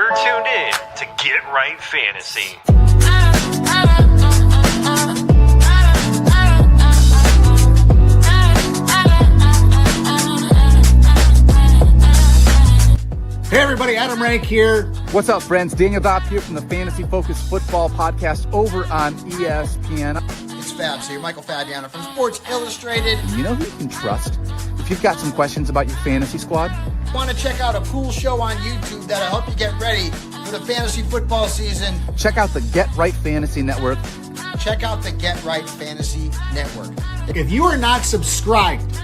You're tuned in to Get Right Fantasy. Hey everybody, Adam Rank here. What's up, friends? Daniel Dopp here from the Fantasy Focused Football Podcast over on ESPN. It's Fabs here, Michael Fadiana from Sports Illustrated. You know who you can trust if you've got some questions about your fantasy squad? Want to check out a cool show on YouTube that'll help you get ready for the fantasy football season? Check out the Get Right Fantasy Network. Check out the Get Right Fantasy Network. If you are not subscribed,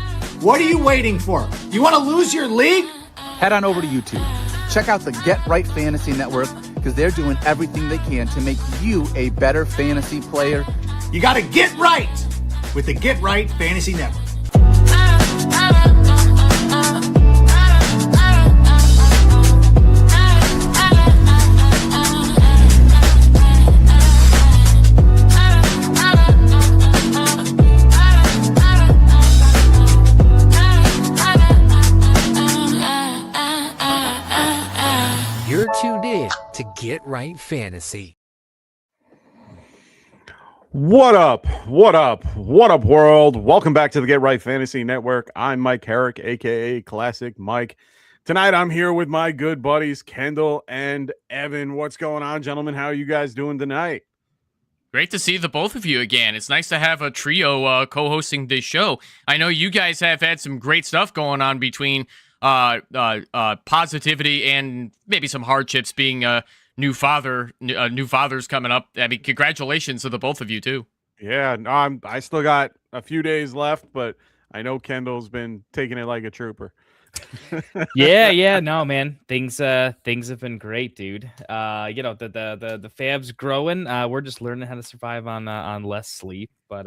what are you waiting for? You want to lose your league? Head on over to YouTube. Check out the Get Right Fantasy Network because they're doing everything they can to make you a better fantasy player. You got to get right with the Get Right Fantasy Network. You're tuned in to Get Right Fantasy. What up, world? Welcome back to the Get Right Fantasy Network. I'm Mike Herrick, a.k.a. Classic Mike. Tonight, I'm here with my good buddies, Kendall and Evan. What's going on, gentlemen? How are you guys doing tonight? Great to see the both of you again. It's nice to have a trio co-hosting this show. I know you guys have had some great stuff going on between positivity and maybe some hardships, being new fathers coming up. I mean, congratulations to the both of you too. Yeah, no, I still got a few days left, but I know Kendall's been taking it like a trooper. yeah, no, man. Things have been great, dude. The fab's growing. We're just learning how to survive on less sleep, but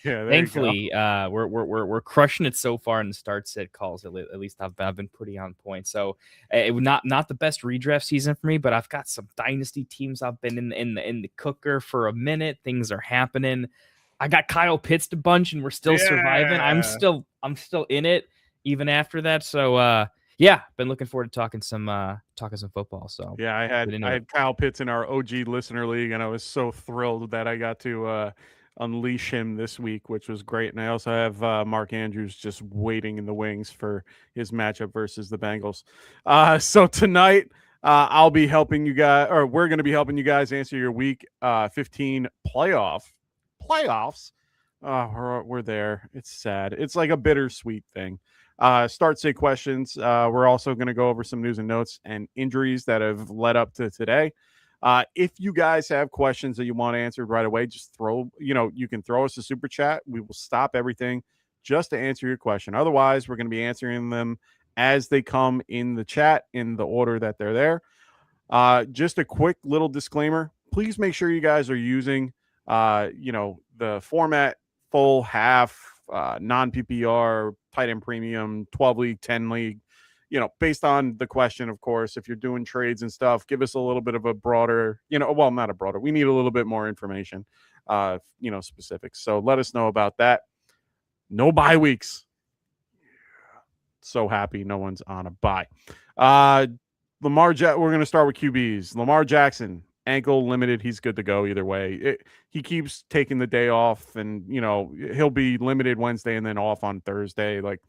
thankfully, we're crushing it so far in the start sit calls. At least I've been pretty on point. So it not the best redraft season for me, but I've got some dynasty teams. I've been in the cooker for a minute. Things are happening. I got Kyle Pitts a bunch, and we're still surviving. I'm still in it even after that. So been looking forward to talking some football. So yeah, I had Kyle Pitts in our OG listener league, and I was so thrilled that I got to unleash him this week, which was great. And I also have Mark Andrews just waiting in the wings for his matchup versus the Bengals. So tonight I'll be helping you guys, or we're going to be helping you guys answer your week 15 playoffs. We're there. It's sad. It's like a bittersweet thing. Start sit questions. We're also going to go over some news and notes and injuries that have led up to today. If you guys have questions that you want answered right away, just you can throw us a super chat. We will stop everything just to answer your question. Otherwise, we're going to be answering them as they come in the chat in the order that they're there. Just a quick little disclaimer. Please make sure you guys are using, the format full, half, non-PPR, tight end premium, 12 league, 10 league, based on the question, of course. If you're doing trades and stuff, give us a little bit of a broader, not a broader, we need a little bit more information, specifics. So let us know about that. No bye weeks. So happy no one's on a bye. We're going to start with QBs. Lamar Jackson, ankle limited. He's good to go either way. He keeps taking the day off, and he'll be limited Wednesday and then off on Thursday. Like,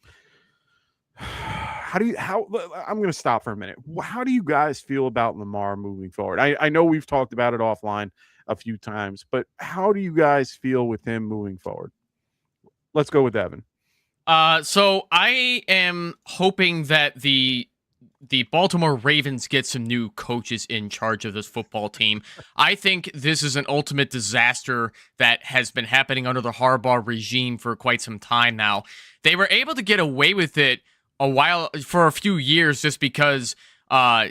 I'm going to stop for a minute. How do you guys feel about Lamar moving forward? I know we've talked about it offline a few times, but how do you guys feel with him moving forward? Let's go with Evan. So I am hoping that the Baltimore Ravens get some new coaches in charge of this football team. I think this is an ultimate disaster that has been happening under the Harbaugh regime for quite some time now. They were able to get away with it for a few years just because I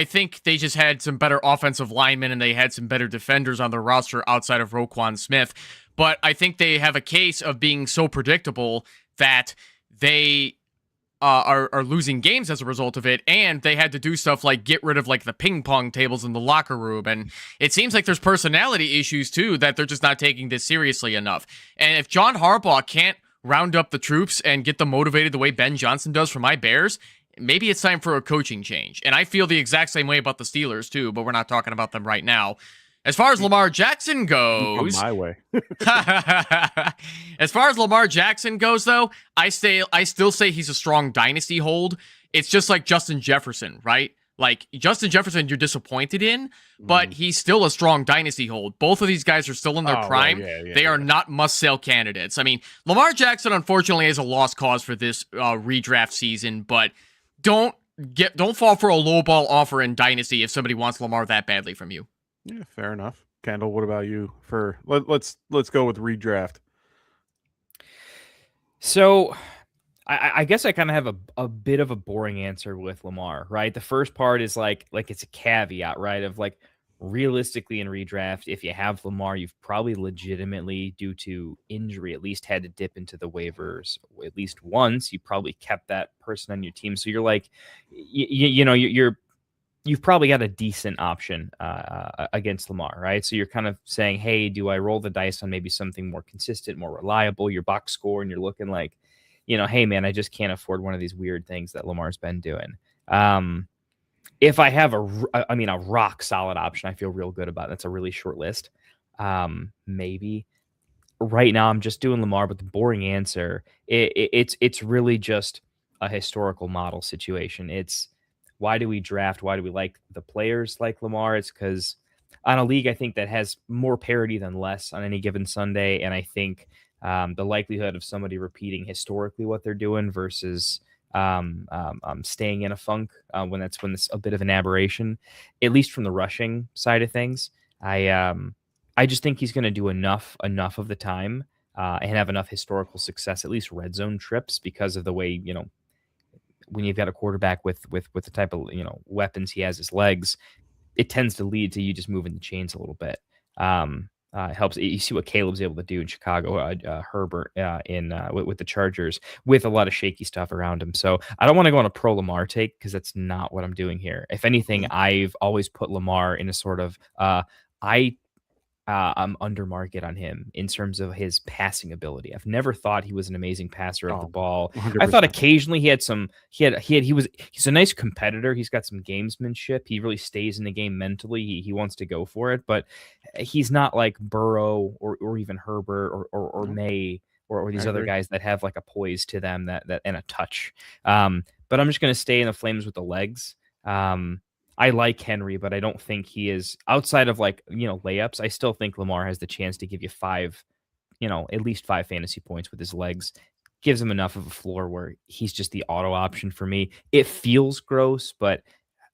think they just had some better offensive linemen and they had some better defenders on the roster outside of Roquan Smith. But I think they have a case of being so predictable that they are losing games as a result of it, and they had to do stuff like get rid of like the ping pong tables in the locker room, and it seems like there's personality issues too, that they're just not taking this seriously enough. And if John Harbaugh can't round up the troops and get them motivated the way Ben Johnson does for my Bears, maybe it's time for a coaching change. And I feel the exact same way about the Steelers too, but we're not talking about them right now. As far as Lamar Jackson goes, my way. as far as Lamar Jackson goes, though, I still say he's a strong dynasty hold. It's just like Justin Jefferson, right? Like Justin Jefferson, you're disappointed in, but he's still a strong dynasty hold. Both of these guys are still in their prime. They are not must-sell candidates. I mean, Lamar Jackson, unfortunately, is a lost cause for this redraft season, but don't fall for a lowball offer in dynasty if somebody wants Lamar that badly from you. Yeah, fair enough. Kendall, what about you? Let's go with redraft. So I guess I kind of have a bit of a boring answer with Lamar, right? The first part is like it's a caveat, right? Of like realistically in redraft, if you have Lamar, you've probably legitimately, due to injury, at least had to dip into the waivers at least once. You probably kept that person on your team, so you're like, you've probably got a decent option against Lamar, right? So you're kind of saying, hey, do I roll the dice on maybe something more consistent, more reliable, your box score, and you're looking like, hey, man, I just can't afford one of these weird things that Lamar's been doing. If I have a rock solid option, I feel real good about it. That's a really short list. Maybe. Right now, I'm just doing Lamar, but the boring answer, it's really just a historical model situation. It's, why do we draft? Why do we like the players like Lamar? It's because on a league, I think, that has more parity than less on any given Sunday. And I think the likelihood of somebody repeating historically what they're doing versus staying in a funk when it's a bit of an aberration, at least from the rushing side of things, I just think he's going to do enough of the time and have enough historical success, at least red zone trips, because of the way, when you've got a quarterback with the type of weapons he has, his legs, it tends to lead to you just moving the chains a little bit. It helps. You see what Caleb's able to do in Chicago, Herbert with the Chargers, with a lot of shaky stuff around him. So I don't want to go on a pro Lamar take, because that's not what I'm doing here. If anything, I've always put Lamar in a sort of I'm under market on him in terms of his passing ability. I've never thought he was an amazing passer of the ball. 100%. I thought occasionally he's a nice competitor. He's got some gamesmanship. He really stays in the game mentally. He wants to go for it, but he's not like Burrow or even Herbert or May or these other guys that have like a poise to them that and a touch. But I'm just going to stay in the flames with the legs. I like Henry, but I don't think he is, outside of layups. I still think Lamar has the chance to give you at least 5 fantasy points with his legs. Gives him enough of a floor where he's just the auto option for me. It feels gross, but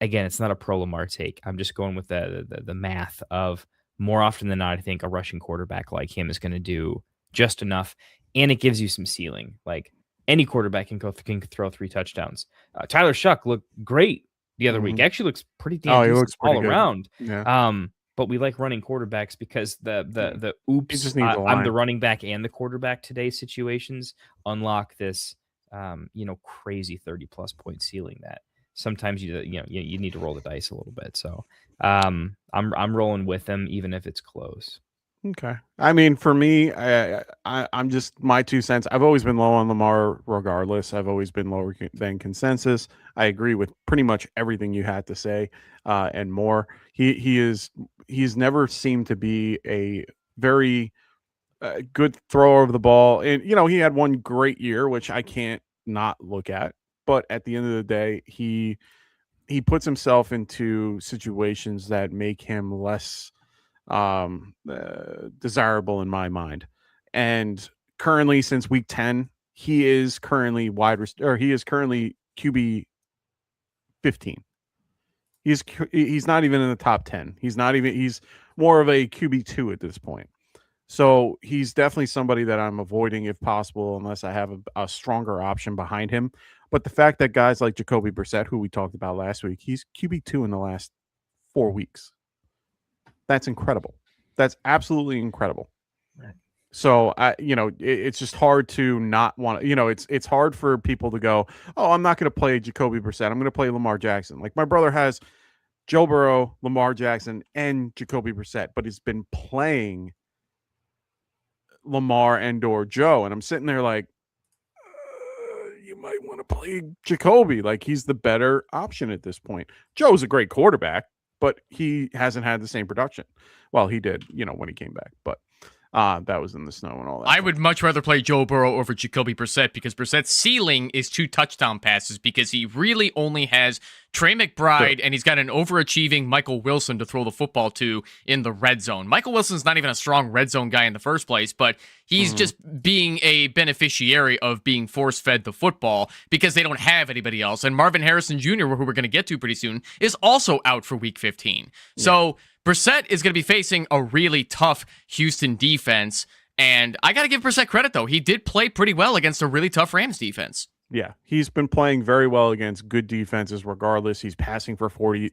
again, it's not a pro Lamar take. I'm just going with the math of, more often than not, I think a rushing quarterback like him is going to do just enough, and it gives you some ceiling. Like any quarterback can throw 3 touchdowns. Tyler Shuck looked great the other week. Actually looks pretty damn decent all around. Yeah. But we like running quarterbacks because the oops, I'm the running back and the quarterback today situations unlock this crazy 30+ point ceiling that sometimes you need to roll the dice a little bit. So I'm rolling with them even if it's close. Okay. I mean, for me, I'm just, my 2 cents. I've always been low on Lamar regardless. I've always been lower than consensus. I agree with pretty much everything you had to say and more. He's never seemed to be a very good thrower of the ball. And, he had one great year, which I can't not look at. But at the end of the day, he puts himself into situations that make him less desirable in my mind. And currently, since week 10, he is currently QB 15. He's not even in the top 10. He's more of a QB 2 at this point. So he's definitely somebody that I'm avoiding if possible, unless I have a stronger option behind him. But the fact that guys like Jacoby Brissett, who we talked about last week, he's QB 2 in the last 4 weeks. That's incredible. That's absolutely incredible. Right. So it's just hard to not want to, it's hard for people to go, oh, I'm not going to play Jacoby Brissett. I'm going to play Lamar Jackson. Like my brother has Joe Burrow, Lamar Jackson, and Jacoby Brissett, but he's been playing Lamar and or Joe. And I'm sitting there like, you might want to play Jacoby. Like, he's the better option at this point. Joe's a great quarterback, but he hasn't had the same production. Well, he did, when he came back, but that was in the snow and all that. I would much rather play Joe Burrow over Jacoby Brissett because Brissett's ceiling is 2 touchdown passes because he really only has Trey McBride and he's got an overachieving Michael Wilson to throw the football to in the red zone. Michael Wilson's not even a strong red zone guy in the first place, but he's just being a beneficiary of being force-fed the football because they don't have anybody else. And Marvin Harrison Jr., who we're going to get to pretty soon, is also out for Week 15. Yeah. So Brissett is going to be facing a really tough Houston defense, and I got to give Brissett credit, though. He did play pretty well against a really tough Rams defense. Yeah, he's been playing very well against good defenses regardless. He's passing for 40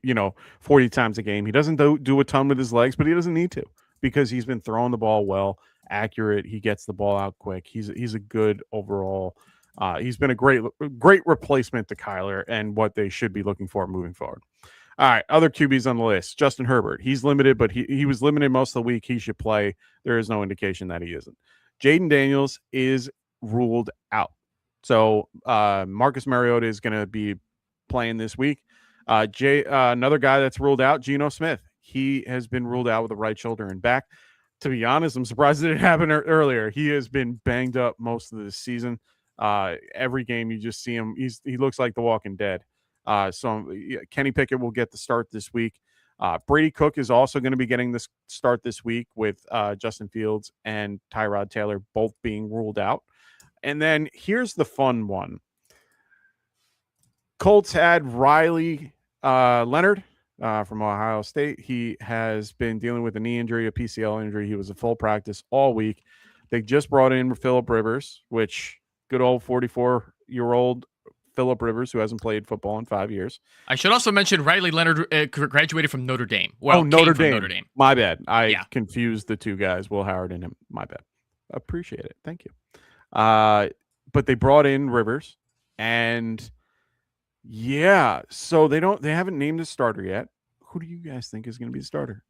times a game. He doesn't do a ton with his legs, but he doesn't need to because he's been throwing the ball well, accurate. He gets the ball out quick. He's a good overall. He's been a great replacement to Kyler and what they should be looking for moving forward. All right, other QBs on the list. Justin Herbert. He's limited, but he was limited most of the week. He should play. There is no indication that he isn't. Jaden Daniels is ruled out. So Marcus Mariota is going to be playing this week. Another guy that's ruled out, Geno Smith. He has been ruled out with the right shoulder and back. To be honest, I'm surprised it didn't happen earlier. He has been banged up most of this season. Every game you just see him, he looks like the Walking Dead. So Kenny Pickett will get the start this week. Brady Cook is also going to be getting the start this week with Justin Fields and Tyrod Taylor both being ruled out. And then here's the fun one. Colts had Riley Leonard from Ohio State. He has been dealing with a knee injury, a PCL injury. He was at full practice all week. They just brought in Phillip Rivers, which good old 44-year-old Phillip Rivers, who hasn't played football in 5 years. I should also mention Riley Leonard graduated from Notre Dame. Well, Notre Dame. My bad. I confused the two guys, Will Howard and him. My bad. Appreciate it. Thank you. But they brought in Rivers, and so they haven't named a starter yet. Who do you guys think is going to be the starter?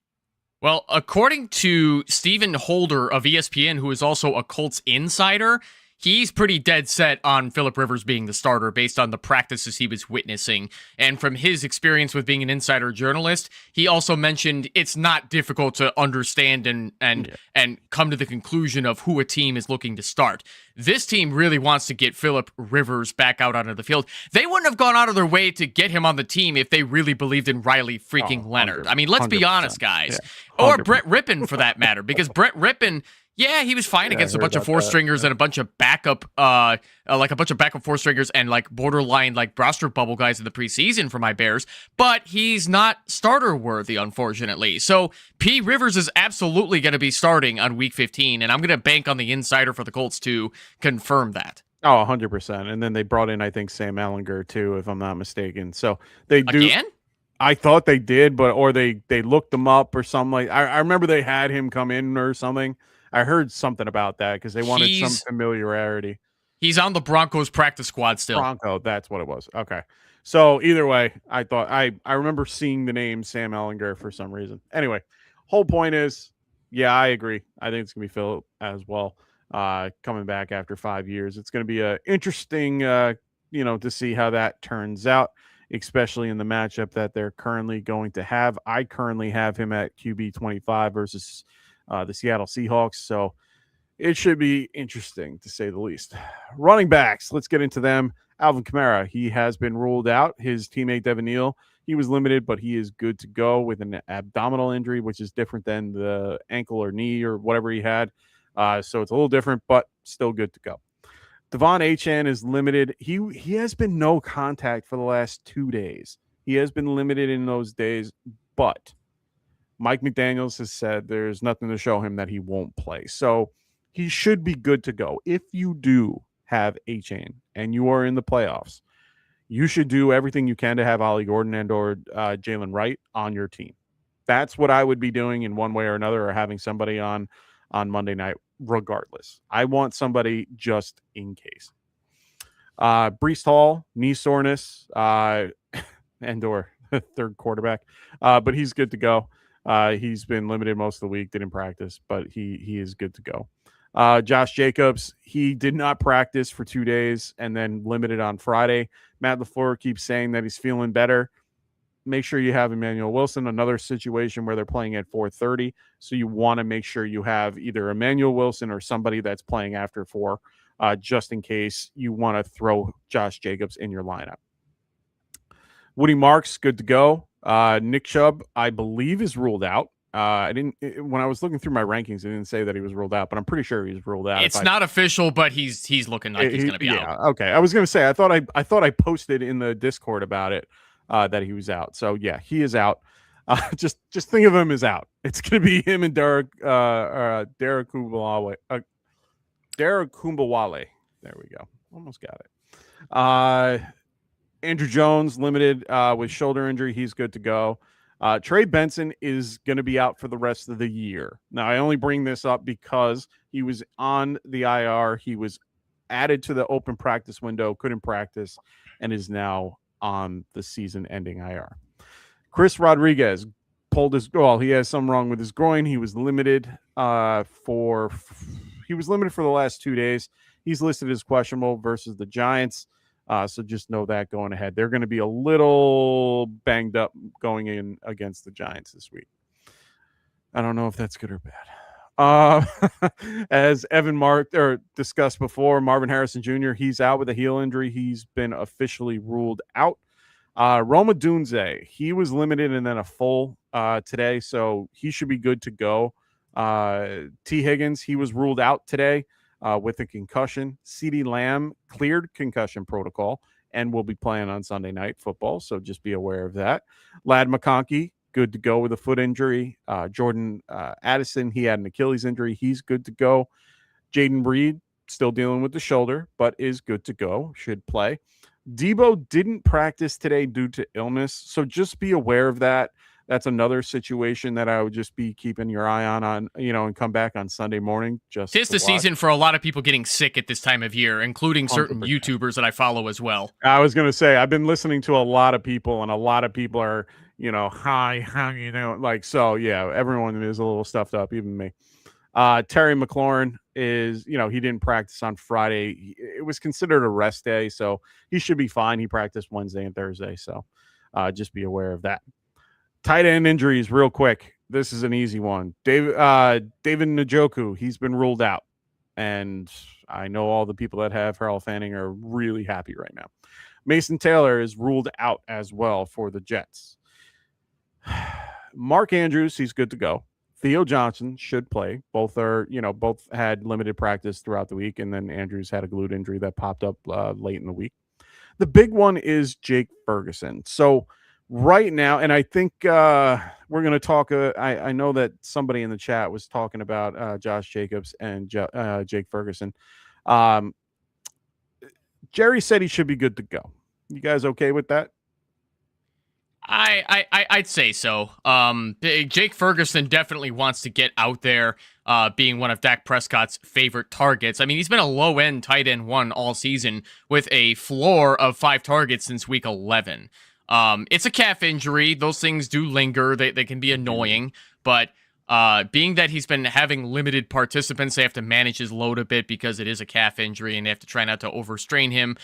Well, according to Stephen Holder of ESPN, who is also a Colts insider, he's pretty dead set on Phillip Rivers being the starter based on the practices he was witnessing. And from his experience with being an insider journalist, he also mentioned it's not difficult to understand and come to the conclusion of who a team is looking to start. This team really wants to get Phillip Rivers back out onto the field. They wouldn't have gone out of their way to get him on the team if they really believed in Riley freaking Leonard. I mean, let's be honest, guys. Yeah, or Brett Rippon, for that matter, because Brett Rippon... Yeah, he was fine against a bunch of four-stringers and a bunch of backup, four-stringers and like borderline like roster bubble guys in the preseason for my Bears, but he's not starter-worthy, unfortunately. So P. Rivers is absolutely going to be starting on Week 15, and I'm going to bank on the insider for the Colts to confirm that. Oh, 100%. And then they brought in, I think, Sam Ehlinger too, if I'm not mistaken. So they do. Again? I thought they did, or they looked them up or something like. I remember they had him come in or something. I heard something about that because they wanted some familiarity. He's on the Broncos practice squad still. Bronco, that's what it was. Okay. So either way, I thought I remember seeing the name Sam Ehlinger for some reason. Anyway, whole point is, I agree. I think it's going to be Phil as well. Coming back after 5 years. It's going to be interesting, to see how that turns out, especially in the matchup that they're currently going to have. I currently have him at QB 25 versus the Seattle Seahawks. So it should be interesting to say the least. Running backs, let's get into them. Alvin Kamara, he has been ruled out. His teammate Devin Neal, he was limited, but he is good to go with an abdominal injury, which is different than the ankle or knee or whatever he had. So it's a little different, but still good to go. Devon Achane is limited. He has been no contact for the last 2 days. He has been limited in those days, but Mike McDaniels has said there's nothing to show him that he won't play. So he should be good to go. If you do have Achane and you are in the playoffs, you should do everything you can to have Ollie Gordon and or Jalen Wright on your team. That's what I would be doing in one way or another, or having somebody on Monday night regardless. I want somebody just in case. Breece Hall, knee soreness, and or third quarterback, but he's good to go. He's been limited most of the week, didn't practice, but he is good to go. Josh Jacobs, he did not practice for 2 days and then limited on Friday. Matt LaFleur keeps saying that he's feeling better. Make sure you have Emmanuel Wilson, another situation where they're playing at 4:30. So you want to make sure you have either Emmanuel Wilson or somebody that's playing after 4, just in case you want to throw Josh Jacobs in your lineup. Woody Marks, good to go. Nick Chubb, I believe, is ruled out. When I was looking through my rankings, it didn't say that he was ruled out, but I'm pretty sure he's ruled out. It's not official, but he's looking like he's going to be out. Okay. I was going to say, I thought I posted in the Discord about it, that he was out. So yeah, he is out. Just think of him as out. It's going to be him and Derek Kumbawale. Derek Kumbawale. There we go. Almost got it. Andrew Jones limited with shoulder injury. He's good to go. Trey Benson is going to be out for the rest of the year. Now, I only bring this up because he was on the IR. He was added to the open practice window, couldn't practice, and is now on the season-ending IR. Chris Rodriguez pulled his. Well, he has something wrong with his groin. He was limited for the last 2 days. He's listed as questionable versus the Giants. So just know that going ahead. They're going to be a little banged up going in against the Giants this week. I don't know if that's good or bad. As Evan discussed before, Marvin Harrison Jr., he's out with a heel injury. He's been officially ruled out. Roma Dunze, he was limited and then a full today, so he should be good to go. T. Higgins, he was ruled out today with a concussion. CeeDee Lamb cleared concussion protocol and will be playing on Sunday Night Football, so just be aware of that. Ladd McConkey, good to go with a foot injury. Jordan Addison, he had an Achilles injury. He's good to go. Jaden Reed, still dealing with the shoulder, but is good to go, should play. Debo didn't practice today due to illness, so just be aware of that. That's another situation that I would just be keeping your eye on, and come back on Sunday morning. Tis the season for a lot of people getting sick at this time of year, including certain 100%. YouTubers that I follow as well. I was going to say, I've been listening to a lot of people, and a lot of people are, hi, so yeah, everyone is a little stuffed up, even me. Terry McLaurin is, he didn't practice on Friday. It was considered a rest day, so he should be fine. He practiced Wednesday and Thursday, so just be aware of that. Tight end injuries, real quick. This is an easy one. David Njoku, he's been ruled out. And I know all the people that have Harold Fanning are really happy right now. Mason Taylor is ruled out as well for the Jets. Mark Andrews, he's good to go. Theo Johnson should play. Both had limited practice throughout the week, and then Andrews had a glute injury that popped up late in the week. The big one is Jake Ferguson. So right now, and I think we're going to talk. I know that somebody in the chat was talking about Josh Jacobs and Jake Ferguson. Jerry said he should be good to go. You guys okay with that? I'd say so. Jake Ferguson definitely wants to get out there, being one of Dak Prescott's favorite targets. I mean, he's been a low-end tight end 1 all season with a floor of 5 targets since week 11. It's a calf injury. Those things do linger. They can be annoying, but being that he's been having limited participants, they have to manage his load a bit because it is a calf injury and they have to try not to overstrain him.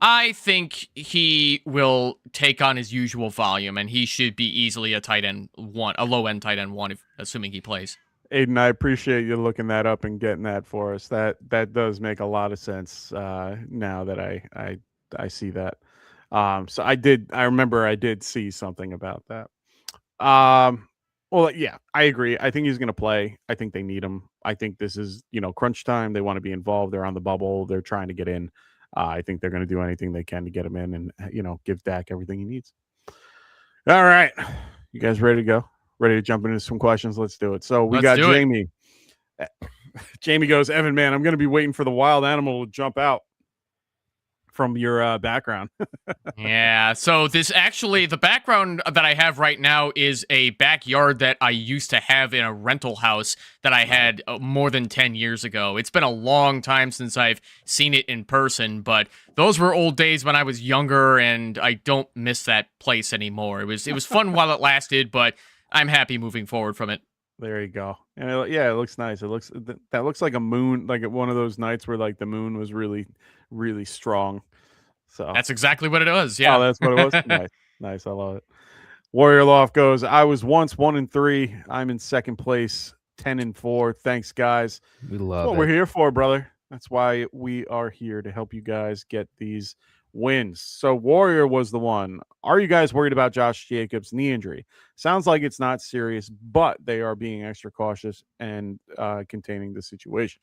I think he will take on his usual volume, and he should be easily a tight end 1, a low-end tight end 1, assuming he plays. Aiden, I appreciate you looking that up and getting that for us. That does make a lot of sense now that I see that. So I remember I did see something about that. Well, yeah, I agree. I think he's going to play. I think they need him. I think this is, crunch time. They want to be involved. They're on the bubble. They're trying to get in. I think they're going to do anything they can to get him in and, give Dak everything he needs. All right. You guys ready to go? Ready to jump into some questions? Let's do it. So we got Jamie. Jamie goes, Evan, man, I'm going to be waiting for the wild animal to jump out from your background. Yeah, so the background that I have right now is a backyard that I used to have in a rental house that I had more than 10 years ago. It's been a long time since I've seen it in person, but those were old days when I was younger, and I don't miss that place anymore. It was fun while it lasted, but I'm happy moving forward from it. There you go. And it looks nice. That looks like a moon, like one of those nights where like the moon was really, really strong. So That's exactly what it was. Yeah. oh, that's what it was. Nice, nice. I love it. Warrior Loft goes. I was once 1-3. I'm in second place, 10-4. Thanks, guys. We That's love what we're here for, brother. That's why we are here to help you guys get these wins. So Warrior was the one. Are you guys worried about Josh Jacobs' knee injury? Sounds like it's not serious, but they are being extra cautious and containing the situation.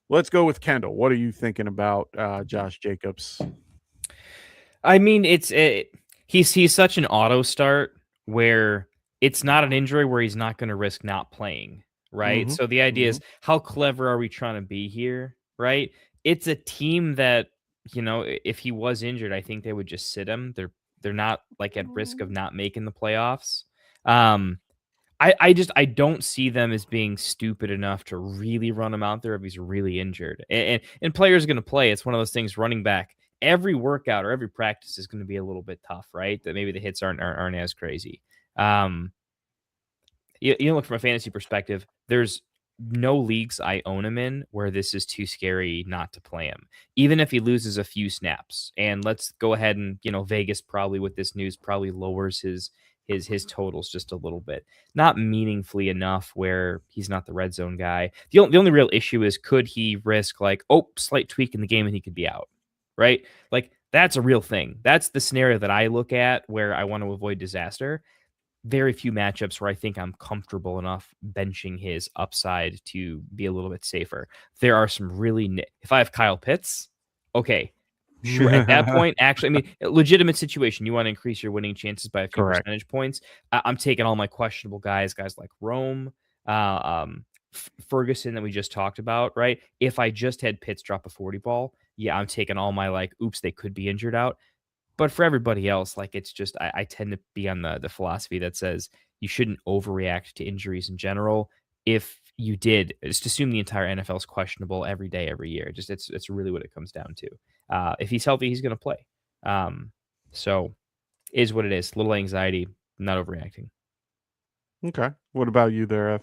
Let's go with Kendall. What are you thinking about Josh Jacobs? I mean, he's such an auto start where it's not an injury where he's not going to risk not playing, right? So the idea is, how clever are we trying to be here, right? It's a team that, if he was injured, I think they would just sit him. They're not like at risk of not making the playoffs. I don't see them as being stupid enough to really run him out there if he's really injured. And players going to play. It's one of those things. Running back, every workout or every practice is going to be a little bit tough, right? That maybe the hits aren't as crazy. Look, from a fantasy perspective, there's no leagues I own him in where this is too scary not to play him, even if he loses a few snaps. And let's go ahead and, Vegas probably with this news probably lowers his totals just a little bit, not meaningfully enough where he's not the red zone guy. The only real issue is, could he risk slight tweak in the game and he could be out, right? Like, that's a real thing. That's the scenario that I look at where I want to avoid disaster. Very few matchups where I think I'm comfortable enough benching his upside to be a little bit safer. There are some really, if I have Kyle Pitts, okay, sure. At that point, actually, I mean, a legitimate situation. You want to increase your winning chances by a few percentage points. I'm taking all my questionable guys like Rome, Ferguson that we just talked about, right? If I just had Pitts drop a 40 ball, yeah, I'm taking all my oops, they could be injured out. But for everybody else, it's just, I tend to be on the philosophy that says you shouldn't overreact to injuries in general. If you did, just assume the entire NFL is questionable every day, every year. Just it's really what it comes down to. If he's healthy, he's going to play. So is what it is. Little anxiety, not overreacting. Okay. What about you there, Ev?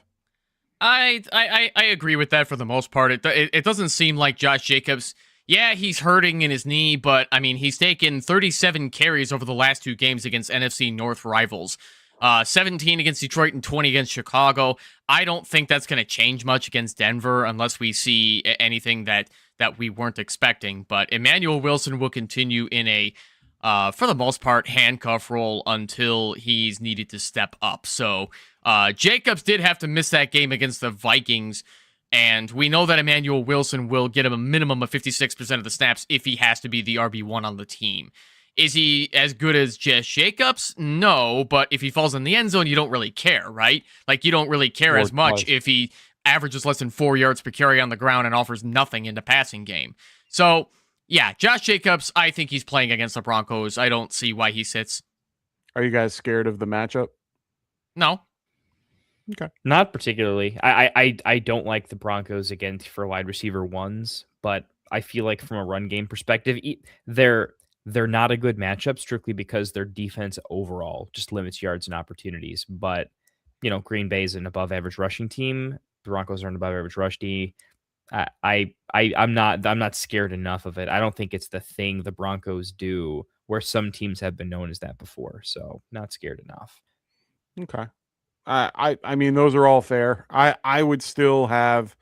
I agree with that for the most part. It doesn't seem like Josh Jacobs. Yeah, he's hurting in his knee, but I mean, he's taken 37 carries over the last 2 games against NFC North rivals. 17 against Detroit and 20 against Chicago. I don't think that's going to change much against Denver unless we see anything that we weren't expecting. But Emmanuel Wilson will continue in a, for the most part, handcuff role until he's needed to step up. So Jacobs did have to miss that game against the Vikings. And we know that Emmanuel Wilson will get him a minimum of 56% of the snaps if he has to be the RB1 on the team. Is he as good as Josh Jacobs? No, but if he falls in the end zone, you don't really care, right? You don't really care as much if he averages less than 4 yards per carry on the ground and offers nothing in the passing game. So, yeah, Josh Jacobs, I think he's playing against the Broncos. I don't see why he sits. Are you guys scared of the matchup? No. Okay. Not particularly. I don't like the Broncos again for wide receiver ones, but I feel like from a run game perspective, they're not a good matchup strictly because their defense overall just limits yards and opportunities. But Green Bay's an above average rushing team. The Broncos are an above average rush D. I'm not scared enough of it. I don't think it's the thing the Broncos do where some teams have been known as that before. So not scared enough. Okay. I mean, those are all fair. I would still have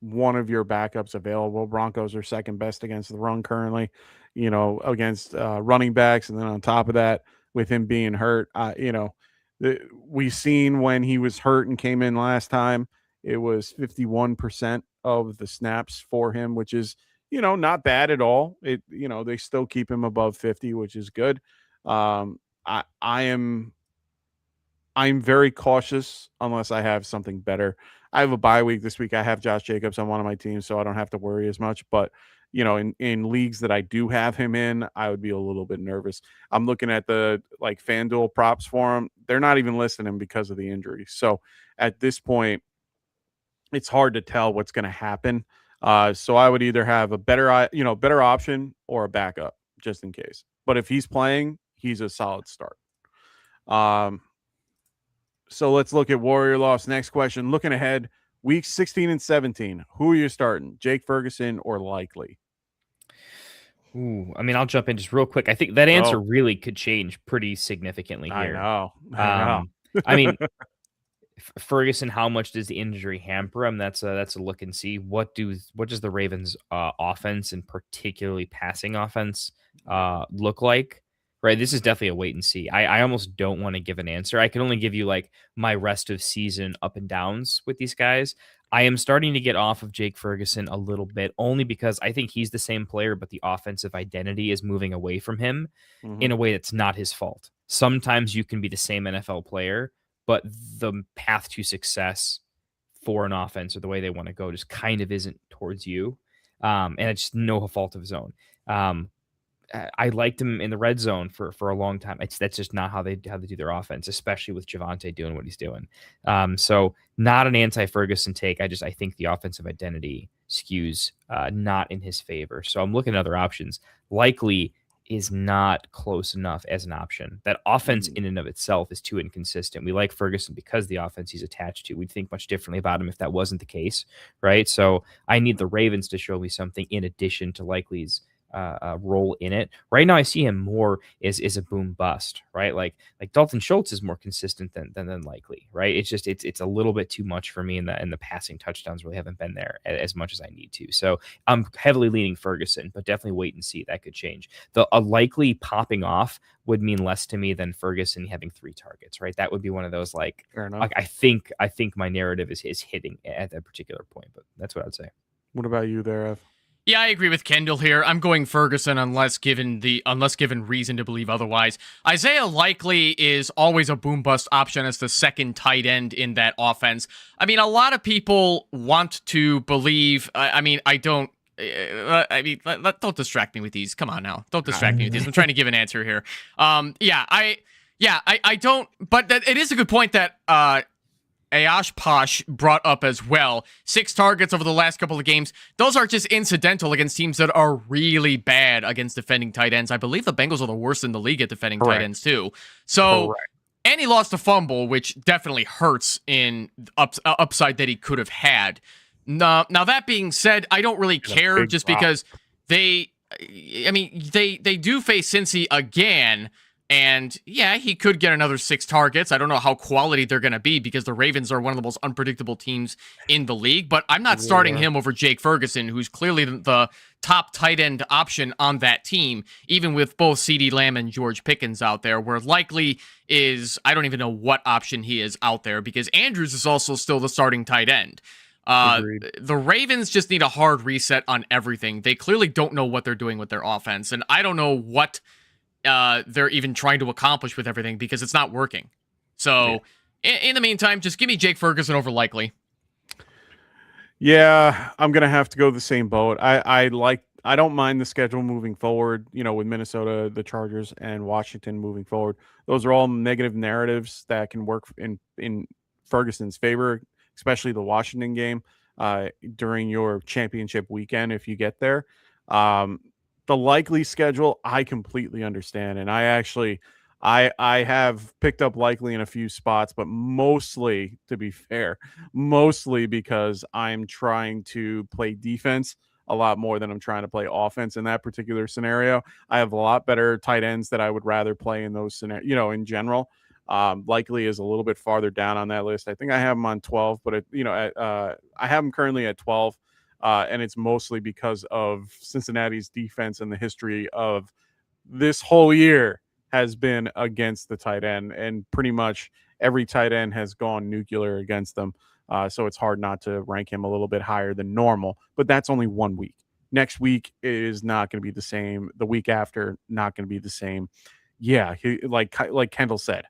one of your backups available. Broncos are second best against the run currently, against running backs. And then on top of that, with him being hurt, we've seen when he was hurt and came in last time, it was 51% of the snaps for him, which is, not bad at all. They still keep him above 50, which is good. I'm very cautious unless I have something better. I have a bye week this week. I have Josh Jacobs on one of my teams, so I don't have to worry as much. But, in leagues that I do have him in, I would be a little bit nervous. I'm looking at the FanDuel props for him. They're not even listing him because of the injury. So at this point, it's hard to tell what's going to happen. So I would either have a better option or a backup just in case. But if he's playing, he's a solid start. So let's look at Warrior Loss. Next question. Looking ahead, weeks 16 and 17. Who are you starting? Jake Ferguson or Likely? Ooh, I mean, I'll jump in just real quick. I think that answer really could change pretty significantly here. I know. I mean, Ferguson, how much does the injury hamper him? That's a look and see. What does the Ravens' offense and particularly passing offense look like? Right, this is definitely a wait and see. I almost don't want to give an answer. I can only give you like my rest of season up and downs with these guys. I am starting to get off of Jake Ferguson a little bit, only because I think he's the same player, but the offensive identity is moving away from him in a way that's not his fault. Sometimes you can be the same NFL player, but the path to success for an offense or the way they want to go just kind of isn't towards you. And it's no fault of his own. I liked him in the red zone for a long time. That's just not how they do their offense, especially with Javonte doing what he's doing. So not an anti-Ferguson take. I think the offensive identity skews not in his favor. So I'm looking at other options. Likely is not close enough as an option. That offense in and of itself is too inconsistent. We like Ferguson because the offense he's attached to. We'd think much differently about him if that wasn't the case, right? So I need the Ravens to show me something in addition to Likely's role in it. Right now, I see him more as a boom bust, right? Like Dalton Schultz is more consistent than Likely, right? It's a little bit too much for me, in the passing touchdowns really haven't been there as much as I need to. So I'm heavily leaning Ferguson, but definitely wait and see. That could change. A Likely popping off would mean less to me than Ferguson having 3 targets, right? That would be one of those Fair enough. like I think my narrative is hitting at that particular point, but that's what I'd say. What about you there, Ev? Yeah, I agree with Kendall here. I'm going Ferguson unless given reason to believe otherwise. Isaiah Likely is always a boom bust option as the second tight end in that offense. I mean, a lot of people want to believe. Don't distract me with these. Come on now, don't distract me with these. I'm trying to give an answer here. I don't. But it is a good point that Ayash Posh brought up as well. 6 targets over the last couple of games. Those are just incidental against teams that are really bad against defending tight ends. I believe the Bengals are the worst in the league at defending tight ends too. So, and he lost a fumble, which definitely hurts in upside that he could have had. Now that being said, I don't really care just because they do face Cincy again. And yeah, he could get another 6 targets. I don't know how quality they're going to be because the Ravens are one of the most unpredictable teams in the league. But I'm not starting him over Jake Ferguson, who's clearly the top tight end option on that team, even with both CeeDee Lamb and George Pickens out there, where Likely is, I don't even know what option he is out there because Andrews is also still the starting tight end. The Ravens just need a hard reset on everything. They clearly don't know what they're doing with their offense. And I don't know what they're even trying to accomplish with everything because it's not working. So in the meantime, just give me Jake Ferguson over Likely. Yeah, I'm gonna have to go the same boat. I don't mind the schedule moving forward, with Minnesota, the Chargers, and Washington moving forward. Those are all negative narratives that can work in Ferguson's favor, especially the Washington game during your championship weekend if you get there. The Likely schedule, I completely understand. And I have picked up Likely in a few spots, but mostly, to be fair, because I'm trying to play defense a lot more than I'm trying to play offense in that particular scenario. I have a lot better tight ends that I would rather play in those scenarios, in general. Likely is a little bit farther down on that list. I think I have him on 12, but I have him currently at 12. And it's mostly because of Cincinnati's defense and the history of this whole year has been against the tight end, and pretty much every tight end has gone nuclear against them. So it's hard not to rank him a little bit higher than normal, but that's only 1 week. Next week is not going to be the same. The week after, not going to be the same. Yeah, like Kendall said,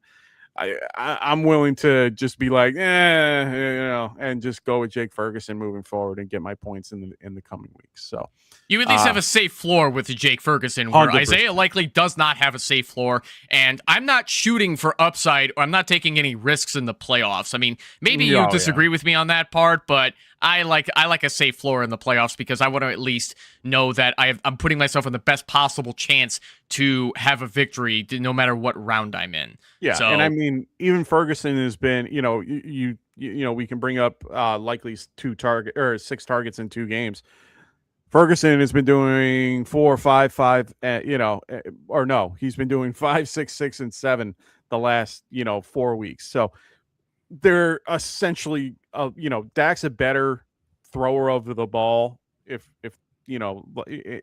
I'm willing to just be like, and just go with Jake Ferguson moving forward and get my points in the coming weeks. So you at least have a safe floor with Jake Ferguson, where 100%. Isaiah Likely does not have a safe floor, and I'm not shooting for upside, or I'm not taking any risks in the playoffs. I mean, maybe you disagree with me on that part, but I like a safe floor in the playoffs because I want to at least know that I'm putting myself in the best possible chance to have a victory no matter what round I'm in. Yeah, so, and I mean, even Ferguson has been, we can bring up likely 6 targets in 2 games. Ferguson has been doing 4, 5, 5, or no, he's been doing 5, 6, 6, and 7 the last 4 weeks. So they're essentially, Dak's a better thrower of the ball. If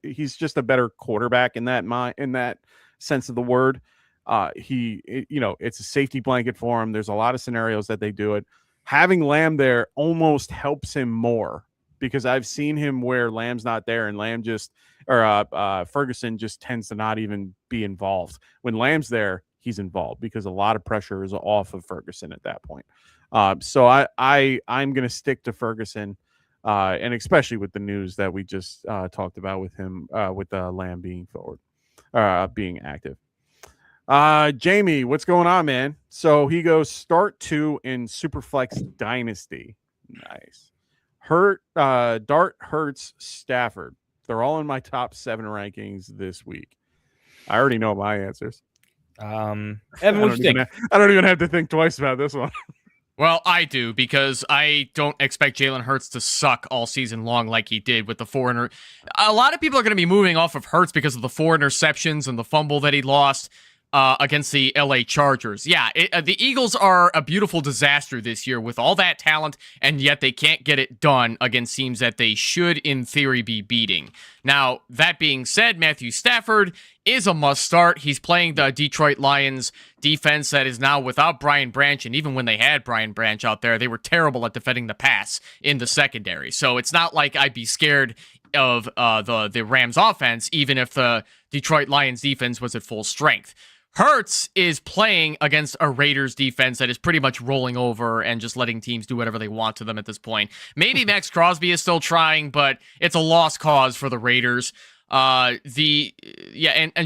he's just a better quarterback in that sense of the word. It's a safety blanket for him. There's a lot of scenarios that they do it. Having Lamb there almost helps him more because I've seen him where Lamb's not there and Ferguson just tends to not even be involved. When Lamb's there, he's involved because a lot of pressure is off of Ferguson at that point. So I'm going to stick to Ferguson, and especially with the news that we just talked about with him, with Lamb being forward, being active. Jamie, what's going on, man? So he goes start 2 in Superflex Dynasty. Nice. Dart, Hurts, Stafford. They're all in my top 7 rankings this week. I already know my answers. Evan, what do you think? I don't even have to think twice about this one. Well, I do because I don't expect Jalen Hurts to suck all season long like he did with the 4 A lot of people are going to be moving off of Hurts because of the 4 interceptions and the fumble that he lost against the LA Chargers. Yeah, the Eagles are a beautiful disaster this year with all that talent, and yet they can't get it done against teams that they should, in theory, be beating. Now, that being said, Matthew Stafford is a must start. He's playing the Detroit Lions defense that is now without Brian Branch, and even when they had Brian Branch out there, they were terrible at defending the pass in the secondary. So it's not like I'd be scared of the Rams offense, even if the Detroit Lions defense was at full strength. Hurts is playing against a Raiders defense that is pretty much rolling over and just letting teams do whatever they want to them at this point. Maybe Max Crosby is still trying, but it's a lost cause for the Raiders. And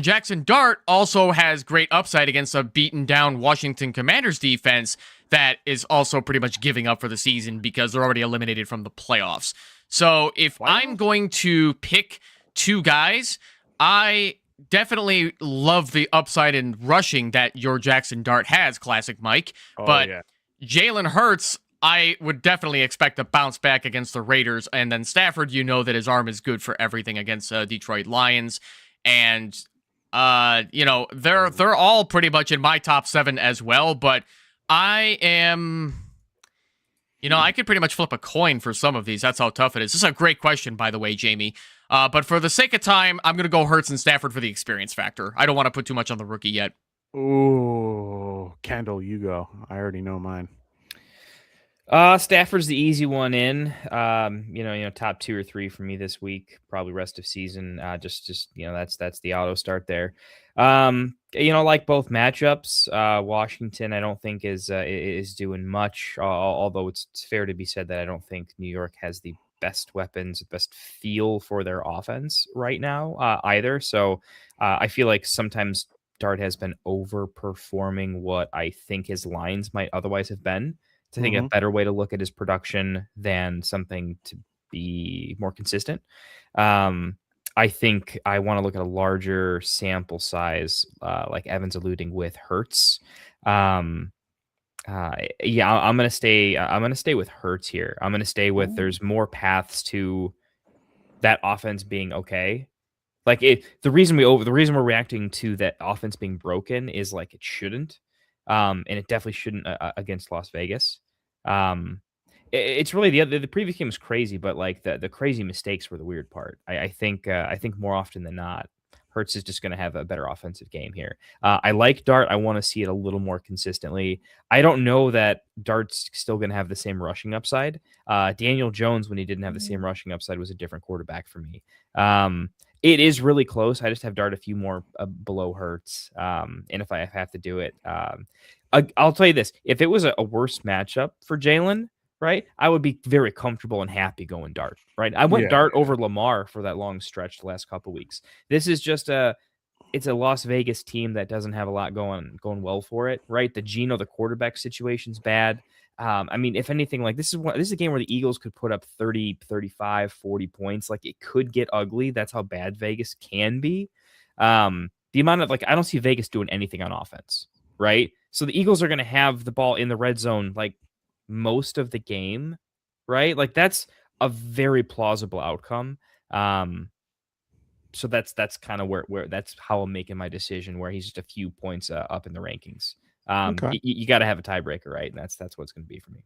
Jackson Dart also has great upside against a beaten down Washington Commanders defense that is also pretty much giving up for the season because they're already eliminated from the playoffs. So if I'm going to pick 2 guys, I definitely love the upside in rushing that your Jackson Dart has, Classic Mike. Jalen Hurts, I would definitely expect to bounce back against the Raiders. And then Stafford, that his arm is good for everything against Detroit Lions. And, they're all pretty much in my top 7 as well. But I am... I could pretty much flip a coin for some of these. That's how tough it is. This is a great question, by the way, Jamie. But for the sake of time, I'm going to go Hurts and Stafford for the experience factor. I don't want to put too much on the rookie yet. Ooh, Kendall, you go. I already know mine. Stafford's the easy one in. Top 2 or 3 for me this week. Probably rest of season. That's the auto start there. Like both matchups, Washington I don't think is doing much. Although it's fair to be said that I don't think New York has the best weapons, best feel for their offense right now either. So I feel like sometimes Dart has been overperforming what I think his lines might otherwise have been. I think a better way to look at his production than something to be more consistent. I think I want to look at a larger sample size, like Evan's alluding with Hurts. I'm gonna stay. I'm gonna stay with Hurts here. I'm gonna stay with. There's more paths to that offense being okay. Like the reason we're reacting to that offense being broken is like it shouldn't, and it definitely shouldn't against Las Vegas. It's really the previous game was crazy, but like the crazy mistakes were the weird part. I think more often than not, Hurts is just going to have a better offensive game here. I like Dart. I want to see it a little more consistently. I don't know that Dart's still going to have the same rushing upside. Daniel Jones, when he didn't have the same rushing upside, was a different quarterback for me. It is really close. I just have Dart a few more below Hurts. And if I have to do it, I'll tell you this. If it was a worse matchup for Jalen, right, I would be very comfortable and happy going Dart, right? I went Dart over Lamar for that long stretch the last couple of weeks. This is just it's a Las Vegas team that doesn't have a lot going well for it, right? The Geno, the quarterback situation's bad. I mean, if anything, like this is a game where the Eagles could put up 30, 35, 40 points. Like it could get ugly. That's how bad Vegas can be. The amount of I don't see Vegas doing anything on offense, right? So the Eagles are going to have the ball in the red zone like most of the game, right? Like that's a very plausible outcome. So that's kind of where that's how I'm making my decision, where he's just a few points up in the rankings. Okay. You got to have a tiebreaker, right? And that's what it's going to be for me.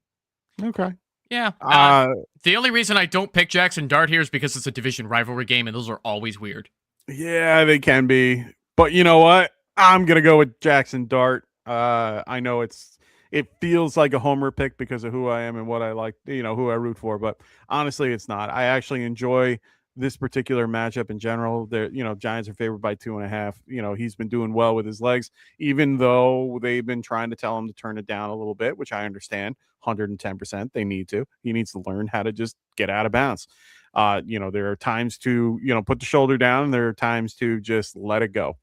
Okay. Yeah. The only reason I don't pick Jackson Dart here is because it's a division rivalry game, and those are always weird. Yeah, they can be. But you know what? I'm going to go with Jackson Dart. I know it feels like a homer pick because of who I am and what I like, who I root for. But honestly, it's not. I actually enjoy this particular matchup in general. Giants are favored by 2.5. He's been doing well with his legs, even though they've been trying to tell him to turn it down a little bit, which I understand. 110%. They need to. He needs to learn how to just get out of bounds. There are times to, put the shoulder down, and there are times to just let it go.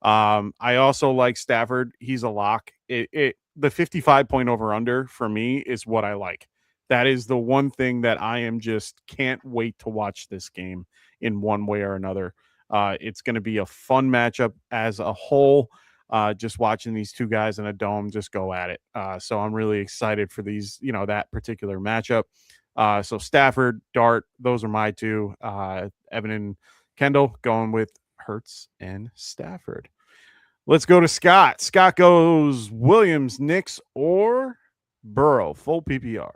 I also like Stafford. He's a lock. The 55 point over under for me is what I like. That is the one thing that I am just can't wait to watch this game in one way or another. It's going to be a fun matchup as a whole. Just watching these two guys in a dome just go at it. So I'm really excited for these, that particular matchup. So Stafford, Dart, those are my two. Evan and Kendall going with Hurts and Stafford. Let's go to Scott. Scott goes Williams, Knicks, or Burrow, full PPR.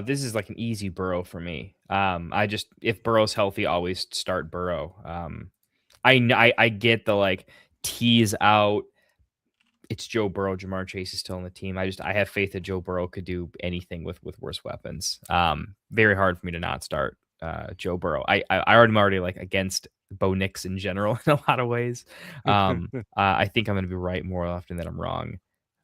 This is like an easy Burrow for me. If Burrow's healthy, always start Burrow. I get the tease out. It's Joe Burrow. Jamar Chase is still on the team. I have faith that Joe Burrow could do anything with worse weapons. Very hard for me to not start Joe Burrow. I'm already against Bo Nix in general in a lot of ways. I think I'm going to be right more often than I'm wrong.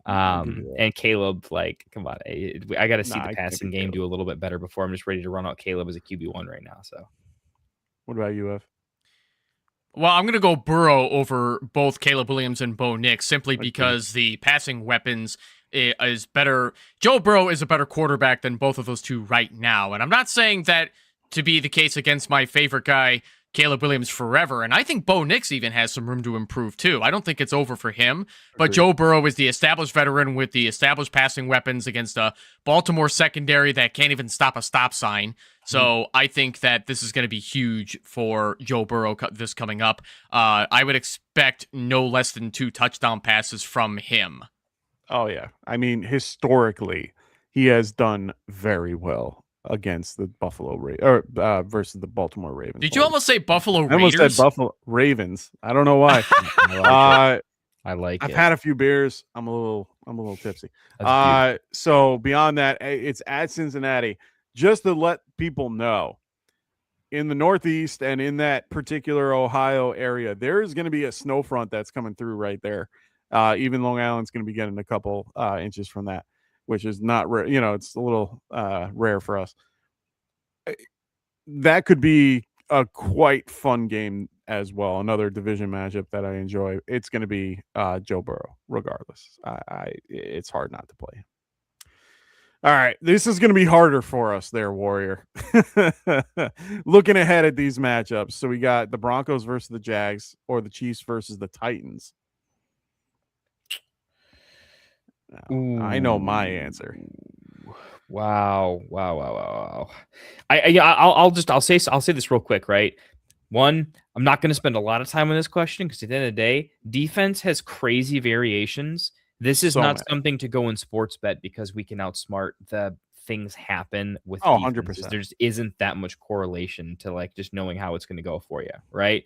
And Caleb, come on, I got to see the passing game do a little bit better before I'm just ready to run out Caleb as a QB1 right now. So, what about you, Ev? Well, I'm going to go Burrow over both Caleb Williams and Bo Nix simply because the passing weapons is better. Joe Burrow is a better quarterback than both of those two right now. And I'm not saying that to be the case against my favorite guy, Caleb Williams, forever. And I think Bo Nix even has some room to improve too. I don't think it's over for him. But Joe Burrow is the established veteran with the established passing weapons against a Baltimore secondary that can't even stop a stop sign. So I think that this is going to be huge for Joe Burrow this coming up. I would expect no less than 2 touchdown passes from him. Oh, yeah. I mean, historically, he has done very well against the versus the Baltimore Ravens. Did you almost say Buffalo Raiders? I almost said Buffalo Ravens. I don't know why. I like I've it. had a few beers. I'm a little tipsy. So beyond that, it's at Cincinnati. Just to let people know, in the Northeast and in that particular Ohio area, there is going to be a snow front that's coming through right there. Even Long Island's going to be getting a couple inches from that, which is not rare. It's a little rare for us. That could be a quite fun game as well. Another division matchup that I enjoy. It's going to be Joe Burrow, regardless. It's hard not to play. All right, this is going to be harder for us there, Warrior. Looking ahead at these matchups. So we got the Broncos versus the Jags, or the Chiefs versus the Titans. I know my answer. Wow. I'll say this real quick, right? One, I'm not going to spend a lot of time on this question because at the end of the day, defense has crazy variations. This is not something to go in sports bet because we can outsmart the things happen with 100%. There just isn't that much correlation to just knowing how it's going to go for you, right?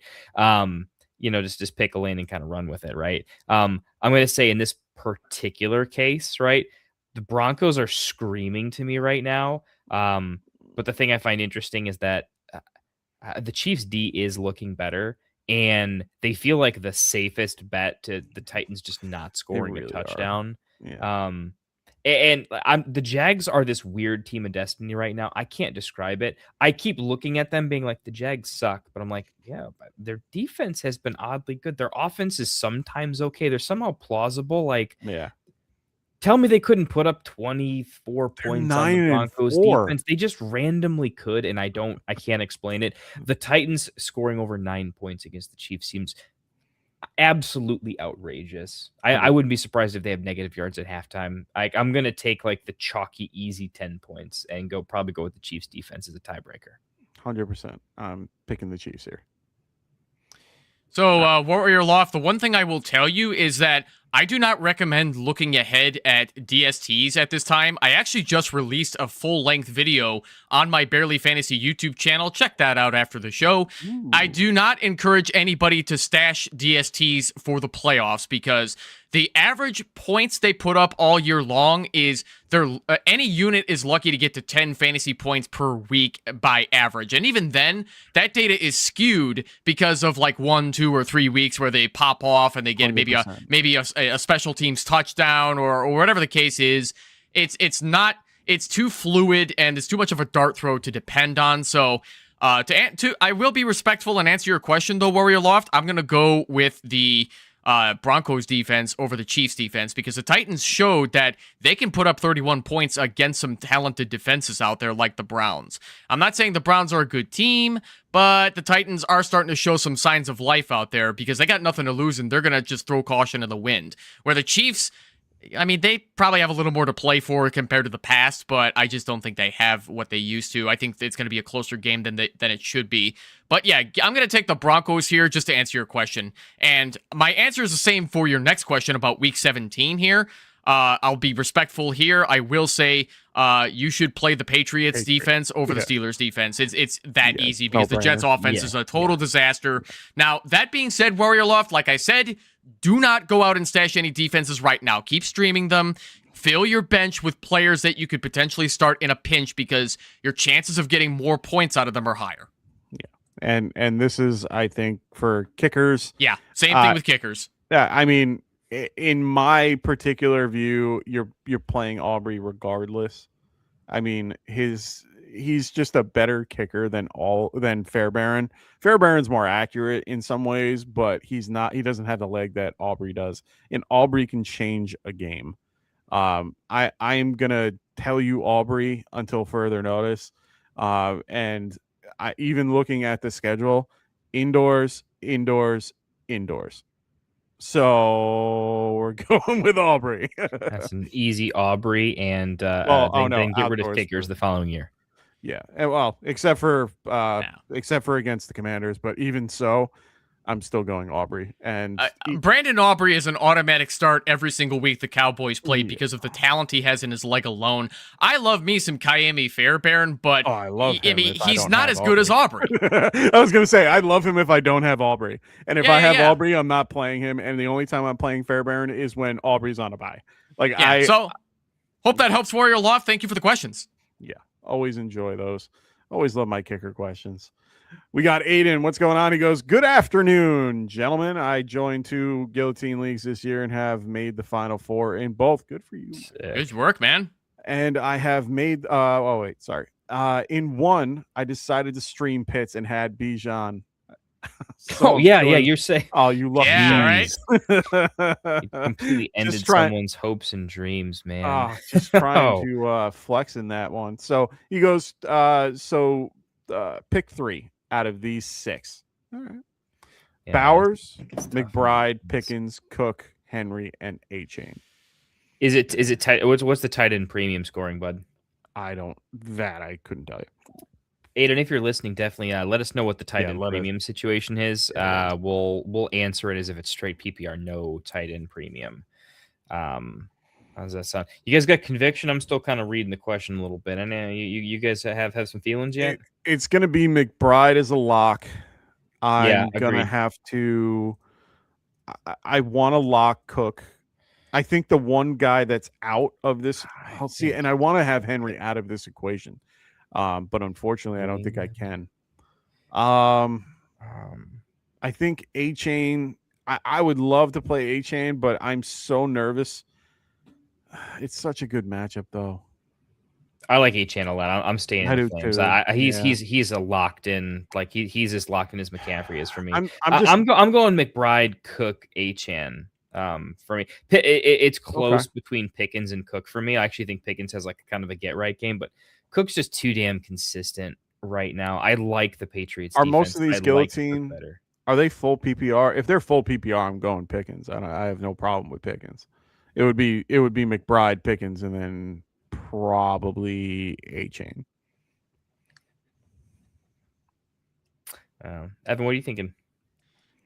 Just pick a lane and kind of run with it, right? I'm going to say in this particular case, right, the Broncos are screaming to me right now. But the thing I find interesting is that the Chiefs D is looking better, and they feel like the safest bet to the Titans just not scoring a touchdown. Yeah. The Jags are this weird team of destiny right now. I can't describe it. I keep looking at them being like, the Jags suck, but I'm like, yeah, but their defense has been oddly good. Their offense is sometimes okay. They're somehow plausible. Tell me they couldn't put up 24 points on the Broncos defense. They just randomly could, and I can't explain it. The Titans scoring over 9 points against the Chiefs seems absolutely outrageous. I wouldn't be surprised if they have negative yards at halftime. I'm going to take like the chalky, easy 10 points and probably go with the Chiefs defense as a tiebreaker. 100%. I'm picking the Chiefs here. So, Warrior Loft, the one thing I will tell you is that I do not recommend looking ahead at DSTs at this time. I actually just released a full-length video on my Barely Fantasy YouTube channel. Check that out after the show. Ooh. I do not encourage anybody to stash DSTs for the playoffs because the average points they put up all year long is any unit is lucky to get to 10 fantasy points per week by average. And even then, that data is skewed because of like 1, 2, or 3 weeks where they pop off and they get 100%. maybe a special teams touchdown or whatever the case is. It's too fluid and it's too much of a dart throw to depend on. So I will be respectful and answer your question though, Warrior Loft. I'm gonna go with the Broncos defense over the Chiefs defense because the Titans showed that they can put up 31 points against some talented defenses out there like the Browns. I'm not saying the Browns are a good team, but the Titans are starting to show some signs of life out there because they got nothing to lose and they're going to just throw caution to the wind. Where the Chiefs, I mean, they probably have a little more to play for compared to the past, but I just don't think they have what they used to. I think it's going to be a closer game than it should be. But yeah, I'm going to take the Broncos here just to answer your question. And my answer is the same for your next question about Week 17 here. I'll be respectful here. I will say you should play the Patriots defense over the Steelers defense. It's that easy because the Jets offense is a total disaster. Now, that being said, Warrior Loft, like I said, do not go out and stash any defenses right now. Keep streaming them. Fill your bench with players that you could potentially start in a pinch because your chances of getting more points out of them are higher. Yeah. And this is, I think, for kickers. Yeah, same thing with kickers. Yeah, I mean, in my particular view, you're playing Aubrey regardless. I mean, he's just a better kicker than Fairbairn. Fairbairn's more accurate in some ways, but he doesn't have the leg that Aubrey does. And Aubrey can change a game. I am gonna tell you Aubrey until further notice. And even looking at the schedule, indoors. So we're going with Aubrey. That's an easy Aubrey, and then get rid of kickers the following year. Yeah, well, except for against the Commanders, but even so, I'm still going Aubrey. And Brandon Aubrey is an automatic start every single week the Cowboys play because of the talent he has in his leg alone. I love me some Kayemi Fairbairn, but I love him. He's not as good as Aubrey. I was going to say, I love him if I don't have Aubrey. And if I have Aubrey, I'm not playing him. And the only time I'm playing Fairbairn is when Aubrey's on a bye. So hope that helps, Warrior Loft. Thank you for the questions. Yeah, always enjoy those. Always love my kicker questions. We got Aiden. What's going on? He goes, good afternoon, gentlemen. I joined 2 Guillotine Leagues this year and have made the Final 4 in both. Good for you. Good work, man. And I have made, in one, I decided to stream pits and had Bijan. You're saying. Oh, you love right? You completely ended someone's hopes and dreams, man. Just trying to flex in that one. So he goes, pick 3 out of these 6. All right. Yeah, Bowers, McBride, Pickens, Cook, Henry, and A-Chain. Is it tight? What's the tight end premium scoring, bud? I couldn't tell you. Aiden, if you're listening, definitely let us know what the tight end premium situation is. We'll answer it as if it's straight PPR, no tight end premium. How does that sound? You guys got conviction? I'm still kind of reading the question a little bit. I know you guys have some feelings yet. It's going to be McBride as a lock. I'm going to have to. I want to lock Cook. I think the one guy that's out of this, I'll see, and I want to have Henry out of this equation. But unfortunately, I don't think I can. I think A-Chain, I would love to play A-Chain, but I'm so nervous. It's such a good matchup, though. I like A-Chain a lot. I'm staying in the Flames. He's a locked in, like he's as locked in as McCaffrey is for me. I'm going McBride, Cook, A-Chain. For me. It's close between Pickens and Cook for me. I actually think Pickens has like kind of a get right game, but Cook's just too damn consistent right now. I like the Patriots. Are defense. most of these guillotine better? Are they full PPR? If they're full PPR, I'm going Pickens. I have no problem with Pickens. It would be McBride, Pickens, and then probably A-Chain. Evan, what are you thinking?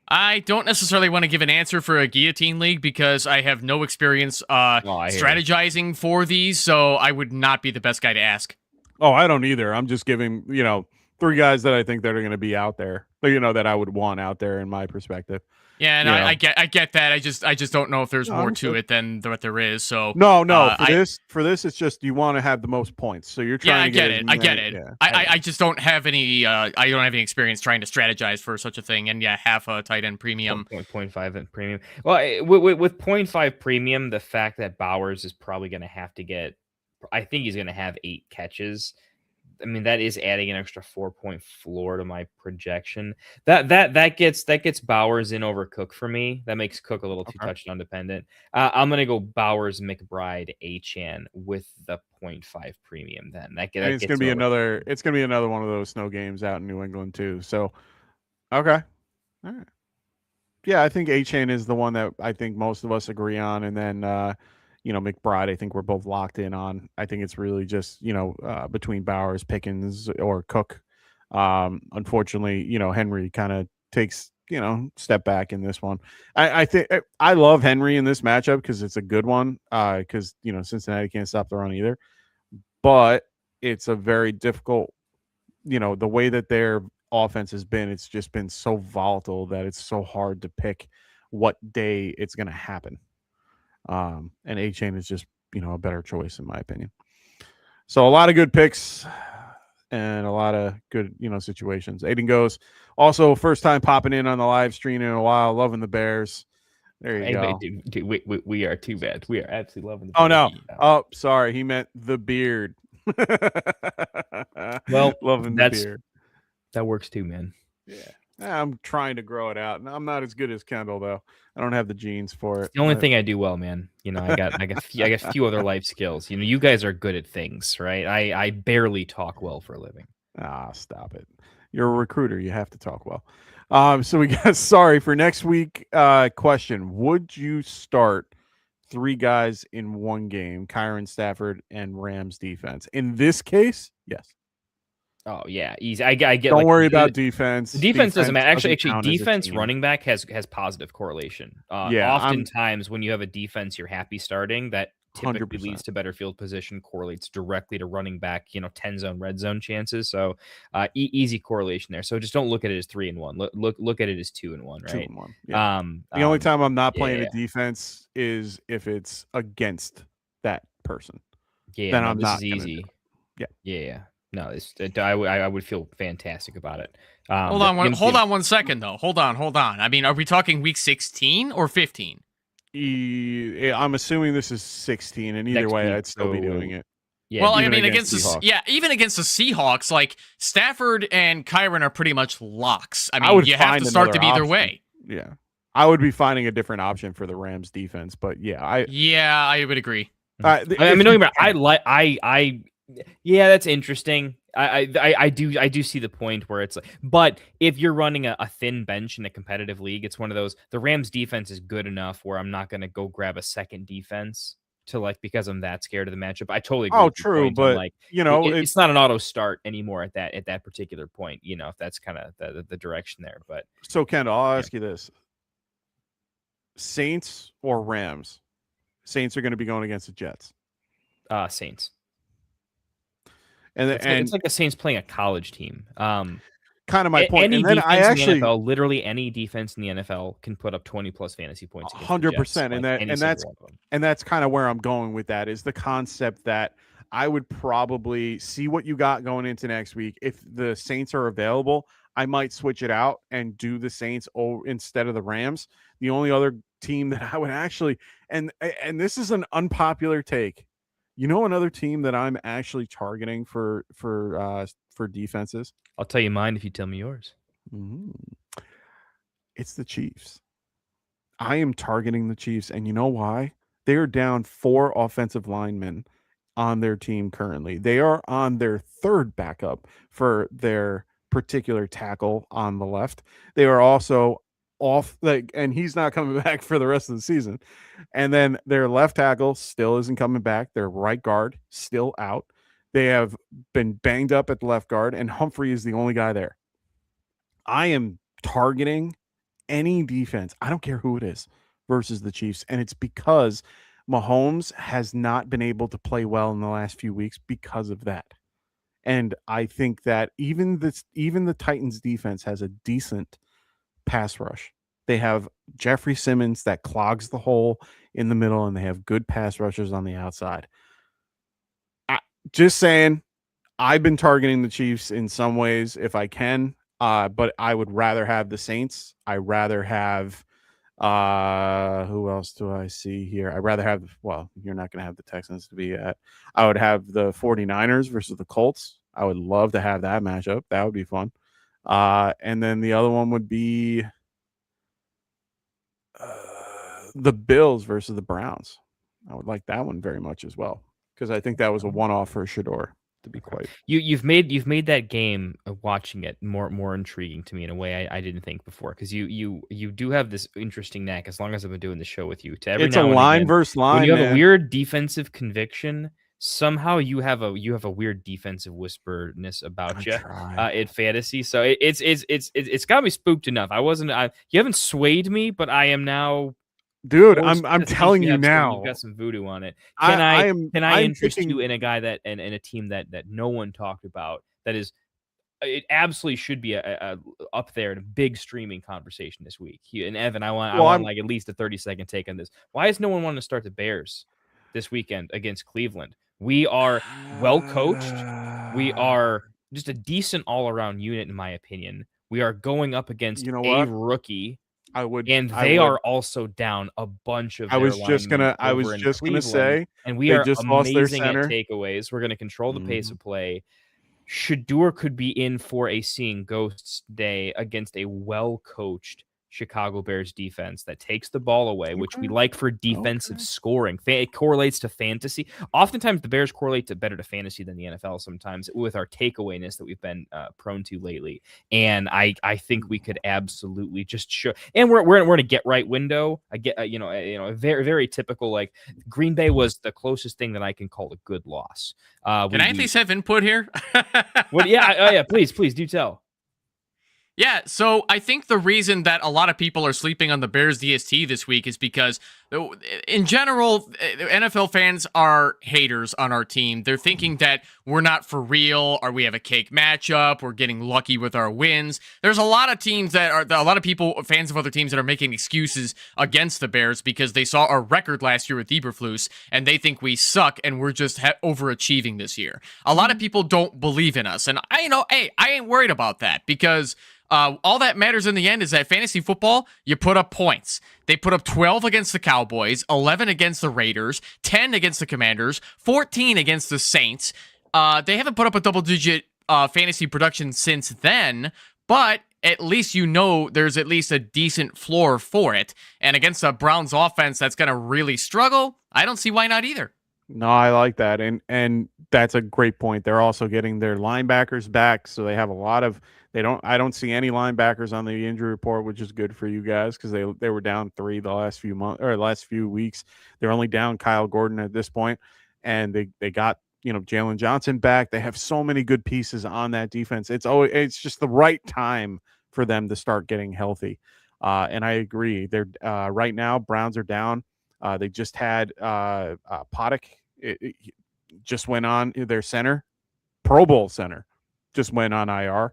I don't necessarily want to give an answer for a guillotine league because I have no experience strategizing for these, so I would not be the best guy to ask. Oh, I don't either. I'm just giving, 3 guys that I think that are going to be out there, that I would want out there in my perspective. Yeah, and I get that. I just don't know if there's more to it than what there is. So no. For this, it's just you want to have the most points. So you're trying. Yeah, I get it. Yeah, I just don't have any. I don't have any experience trying to strategize for such a thing. And yeah, half a tight end premium. 0.5 and premium. Well, with 0.5 premium, the fact that Bowers is probably going to have to get. I think he's going to have 8 catches. I mean, that is adding an extra 4-point floor to my projection. That gets Bowers in over Cook for me. That makes Cook a little too touchdown dependent. I'm gonna go Bowers, McBride, Achane with the 0.5 premium. Then it's gonna be another. It's gonna be another one of those snow games out in New England too. So, okay, all right. Yeah, I think Achane is the one that I think most of us agree on, and then. McBride, I think we're both locked in on. I think it's really just, between Bowers, Pickens, or Cook. Unfortunately, Henry kind of takes, step back in this one. I think I love Henry in this matchup because it's a good one because, Cincinnati can't stop the run either. But it's a very difficult, the way that their offense has been, it's just been so volatile that it's so hard to pick what day it's going to happen. And A-Chain is just, a better choice in my opinion. So a lot of good picks and a lot of good, situations. Aiden goes, also first time popping in on the live stream in a while, loving the Bears. There you go. Dude, we are too bad. We are absolutely loving the Bears. Oh, no. Oh, sorry. He meant the beard. Well, loving the beard. That works too, man. Yeah. I'm trying to grow it out. I'm not as good as Kendall though. I don't have the genes for it. It's the only thing I do well, man. I got a few other life skills. You guys are good at things, right? I barely talk well for a living. Ah, stop it. You're a recruiter. You have to talk well. So we got for next week. Question: would you start 3 guys in one game? Kyron, Stafford, and Rams defense. In this case, yes. Oh yeah, easy. I get. Don't worry about defense. The defense doesn't matter. Actually, defense running back has positive correlation. Oftentimes, when you have a defense you're happy starting, that typically 100%. Leads to better field position, correlates directly to running back. 10 zone, red zone chances. So easy correlation there. So just don't look at it as 3 and 1. Look at it as 2 and 1. Right. 2 and 1. Yeah. The only time I'm not playing a defense is if it's against that person. Yeah. Then I'm not easy. Yeah. Yeah. No, I would feel fantastic about it. Hold on 1 second though. Hold on. I mean, are we talking week 16 or 15? I'm assuming this is 16, and either way, I'd still be doing it. Yeah, well, I mean, even against the Seahawks, like Stafford and Kyron are pretty much locks. I mean, you have to start them either way. Yeah, I would be finding a different option for the Rams defense, but I would agree. Yeah, that's interesting. I do see the point where it's like, but if you're running a thin bench in a competitive league, it's one of those. The Rams defense is good enough where I'm not going to go grab a second defense because I'm that scared of the matchup. I totally agree. Oh, true, but it's not an auto start anymore at that particular point. If that's kind of the direction there. But so, Kendall, I'll ask you this: Saints or Rams? Saints are going to be going against the Jets. Saints. And it's like the Saints playing a college team. Kind of my point. Any and then defense in the NFL, literally any defense in the NFL can put up 20+ fantasy points. 100%, and that's kind of where I'm going with that. Is the concept that I would probably see what you got going into next week. If the Saints are available, I might switch it out and do the Saints instead of the Rams. The only other team that I would actually, and this is an unpopular take. Another team that I'm actually targeting for defenses? I'll tell you mine if you tell me yours. Mm-hmm. It's the Chiefs. I am targeting the Chiefs, and you know why? They are down 4 offensive linemen on their team currently. They are on their third backup for their particular tackle on the left. They are also off, like, and he's not coming back for the rest of the season. And then their left tackle still isn't coming back. Their right guard still out. They have been banged up at the left guard, and Humphrey is the only guy there. I am targeting any defense, I don't care who it is, versus the Chiefs. And it's because Mahomes has not been able to play well in the last few weeks because of that. And I think that even the Titans defense has a decent pass rush. They have Jeffrey Simmons that clogs the hole in the middle, and they have good pass rushers on the outside. Just saying, I've been targeting the Chiefs in some ways if I can, but I would rather have the Saints. I rather have who else do I see here? I'd rather have, well, you're not going to have the Texans to be at. I would have the 49ers versus the Colts. I would love to have that matchup. That would be fun. And then the other one would be the Bills versus the Browns. I would like that one very much as well, because I think that was a one-off for Shador, to be quite. You've made that game, watching it, more intriguing to me in a way I didn't think before, because you do have this interesting knack, as long as I've been doing the show with you, to every it's now a and line again, versus line. when you have man. a weird defensive conviction, somehow you have a weird defensive whisperness about you in fantasy. So it's got me spooked enough. You haven't swayed me, but I am now. Dude, I'm telling you now. You've got some voodoo on it. Can I interest you in a guy that and a team that no one talked about, that is, it absolutely should be a up there in a big streaming conversation this week. And Evan, I want like at least a 30-second take on this. Why is no one wanting to start the Bears this weekend against Cleveland? We are well coached. We are just a decent all-around unit, in my opinion. We are going up against a rookie. They are also down a bunch of. I was just gonna say, and we are amazing at takeaways. We're gonna control the pace of play. Shador could be in for a seeing ghosts day against a well-coached Chicago Bears defense that takes the ball away, which we like for defensive scoring. It correlates to fantasy. Oftentimes, the Bears correlate better to fantasy than the NFL sometimes, with our takeawayness that we've been prone to lately. And I think we could absolutely just show. And we're in a get right window. I get a very, very typical, like, Green Bay was the closest thing that I can call a good loss. Can I at least have input here? Well, yeah, please do tell. Yeah, so I think the reason that a lot of people are sleeping on the Bears DST this week is because, in general, NFL fans are haters on our team. They're thinking that we're not for real, or we have a cake matchup, we're getting lucky with our wins. There's a lot of teams a lot of people, fans of other teams, that are making excuses against the Bears because they saw our record last year with Eberflus, and they think we suck, and we're just overachieving this year. A lot of people don't believe in us, and I ain't worried about that, because all that matters in the end is that fantasy football, you put up points. They put up 12 against the Cowboys, 11 against the Raiders, 10 against the Commanders, 14 against the Saints. They haven't put up a double-digit fantasy production since then, but at least there's at least a decent floor for it. And against the Browns offense that's going to really struggle, I don't see why not either. No, I like that. And that's a great point. They're also getting their linebackers back, so they have a lot of I don't see any linebackers on the injury report, which is good for you guys, because they were down 3 the last few weeks. They're only down Kyle Gordon at this point, and they got Jalen Johnson back. They have so many good pieces on that defense. It's just the right time for them to start getting healthy. And I agree. They're right now, Browns are down. They just had Potic. It just went on their center, Pro Bowl center, just went on IR.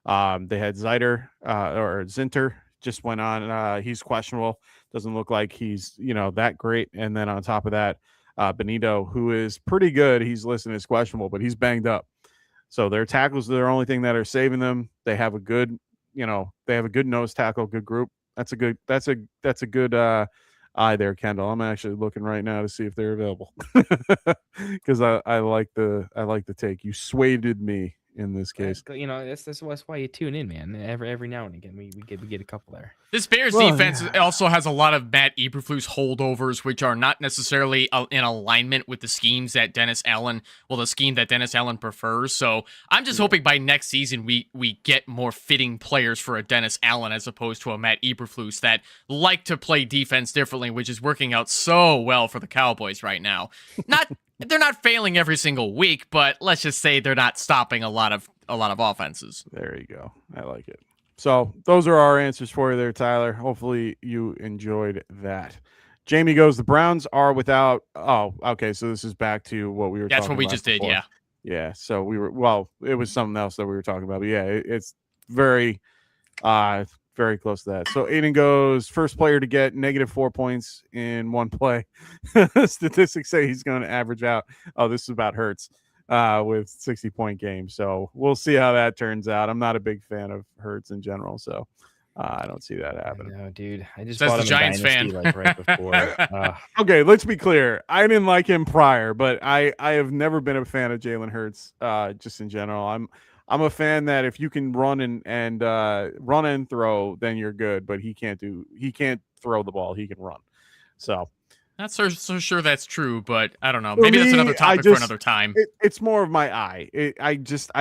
They had Zinter just went on. He's questionable. Doesn't look like he's that great. And then on top of that, Benito, who is pretty good, he's listed as questionable, but he's banged up. So their tackles are the only thing that are saving them. They have a good nose tackle, good group. That's a good eye there, Kendall. I'm actually looking right now to see if they're available, because I like the take. You swayed me in this case. That's why you tune in, man. Every now and again, we get a couple there. This Bears defense also has a lot of Matt Eberflus holdovers, which are not necessarily in alignment with the scheme that Dennis Allen prefers. So I'm just hoping by next season we get more fitting players for a Dennis Allen as opposed to a Matt Eberflus that like to play defense differently, which is working out so well for the Cowboys right now. They're not failing every single week, but let's just say they're not stopping a lot of offenses. There you go. I like it. So those are our answers for you there, Tyler. Hopefully you enjoyed that. Jamie goes, the Browns are without. Oh, okay. So this is back to what we were talking about. That's what we just before. did. Yeah. Yeah. So it was something else that we were talking about. But yeah, it's very close to that. So Aiden goes, first player to get -4 points in one play. Statistics say he's going to average out. Oh, this is about Hurts. With 60-point games. So we'll see how that turns out. I'm not a big fan of Hurts in general, so I don't see that happening. No, dude. I just Says bought the him Giants Dynasty, fan. like right before. Okay, let's be clear. I didn't like him prior, but I have never been a fan of Jalen Hurts just in general. I'm a fan that if you can run and throw, then you're good, but he can't throw the ball. He can run. So Not so sure that's true, but I don't know. Maybe that's another topic for another time. It's more of my eye. I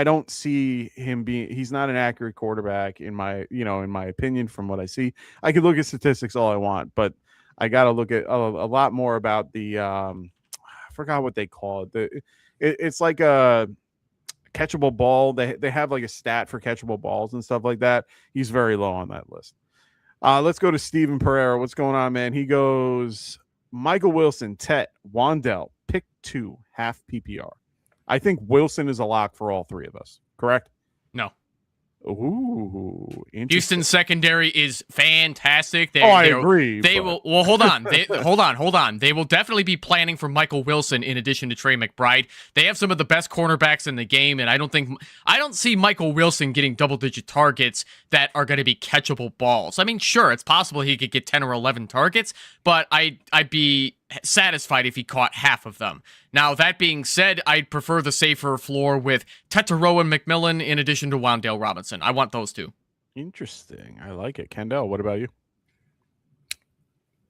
don't see him being. He's not an accurate quarterback in my opinion. From what I see, I could look at statistics all I want, but I got to look at a lot more about the. I forgot what they call it. It's like a catchable ball. They have like a stat for catchable balls and stuff like that. He's very low on that list. Let's go to Steven Pereira. What's going on, man? He goes. Michael Wilson, Tet, Wandell, pick 2, half PPR. I think Wilson is a lock for all three of us. Correct? No. Ooh, interesting. Houston's secondary is fantastic. I agree. They will. Well, hold on. Hold on. They will definitely be planning for Michael Wilson in addition to Trey McBride. They have some of the best cornerbacks in the game, and I don't see Michael Wilson getting double-digit targets that are going to be catchable balls. I mean, sure, it's possible he could get 10 or 11 targets, but I'd be satisfied if he caught half of them. Now, that being said, I'd prefer the safer floor with Tetero and McMillan in addition to Wan'Dale Robinson. I want those two. Interesting. I like it. Kendall, what about you?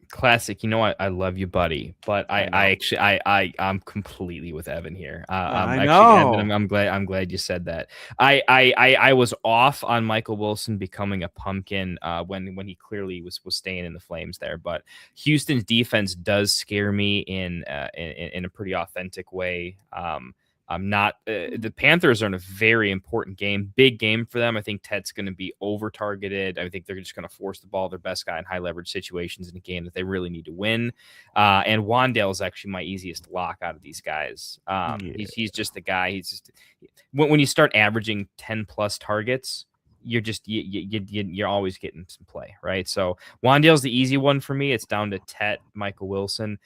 Classic. I love you, buddy, but I'm completely with Evan here. I know. Evan, I'm glad you said that. I was off on Michael Wilson becoming a pumpkin when he clearly was staying in the flames there. But Houston's defense does scare me in a pretty authentic way. I'm not. The Panthers are in a very important game, big game for them. I think Ted's going to be over targeted. I think they're just going to force the ball their best guy in high leverage situations in a game that they really need to win. And Wandale is actually my easiest lock out of these guys. He's just the guy. He's just when you start averaging 10 plus targets, you're always getting some play, right? So Wandale's the easy one for me. It's down to Tet, Michael Wilson.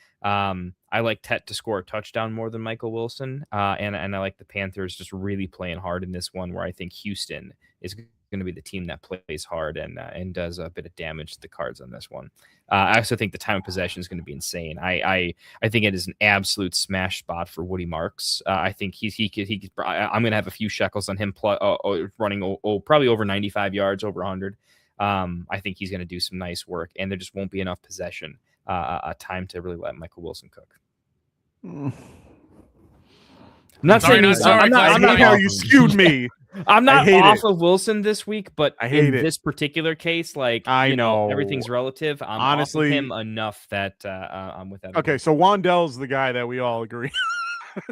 I like Tet to score a touchdown more than Michael Wilson. And I like the Panthers just really playing hard in this one where I think Houston is going to be the team that plays hard and does a bit of damage to the Cards on this one. I also think the time of possession is going to be insane. I think it is an absolute smash spot for Woody Marks. I think I'm going to have a few shekels on him running probably over 95 yards, over 100. I think he's going to do some nice work, and there just won't be enough possession time to really let Michael Wilson cook. I'm not saying how you skewed me. I'm not off of Wilson this week, but in this particular case, I know everything's relative. I'm honestly off of him enough that I'm with that. Okay, so Wandell's the guy that we all agree.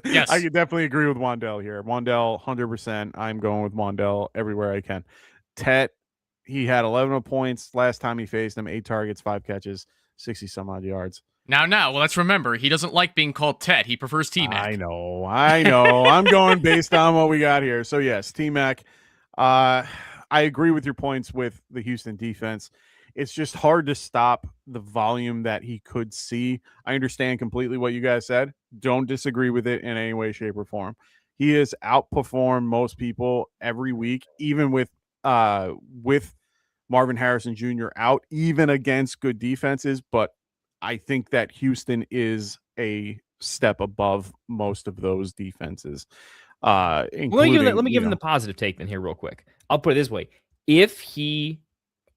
Yes, I could definitely agree with Wandell here. Wandell, 100%. I'm going with Wandell everywhere I can. Tet, he had 11 points last time he faced him, 8 targets, 5 catches, 60 some odd yards. Now, well, let's remember, he doesn't like being called Tet. He prefers T-Mac. I know. I'm going based on what we got here. So, yes, T-Mac. I agree with your points with the Houston defense. It's just hard to stop the volume that he could see. I understand completely what you guys said. Don't disagree with it in any way, shape, or form. He has outperformed most people every week, even with Marvin Harrison Jr. out, even against good defenses, but I think that Houston is a step above most of those defenses. Including, let me give him the positive take then here real quick. I'll put it this way. If he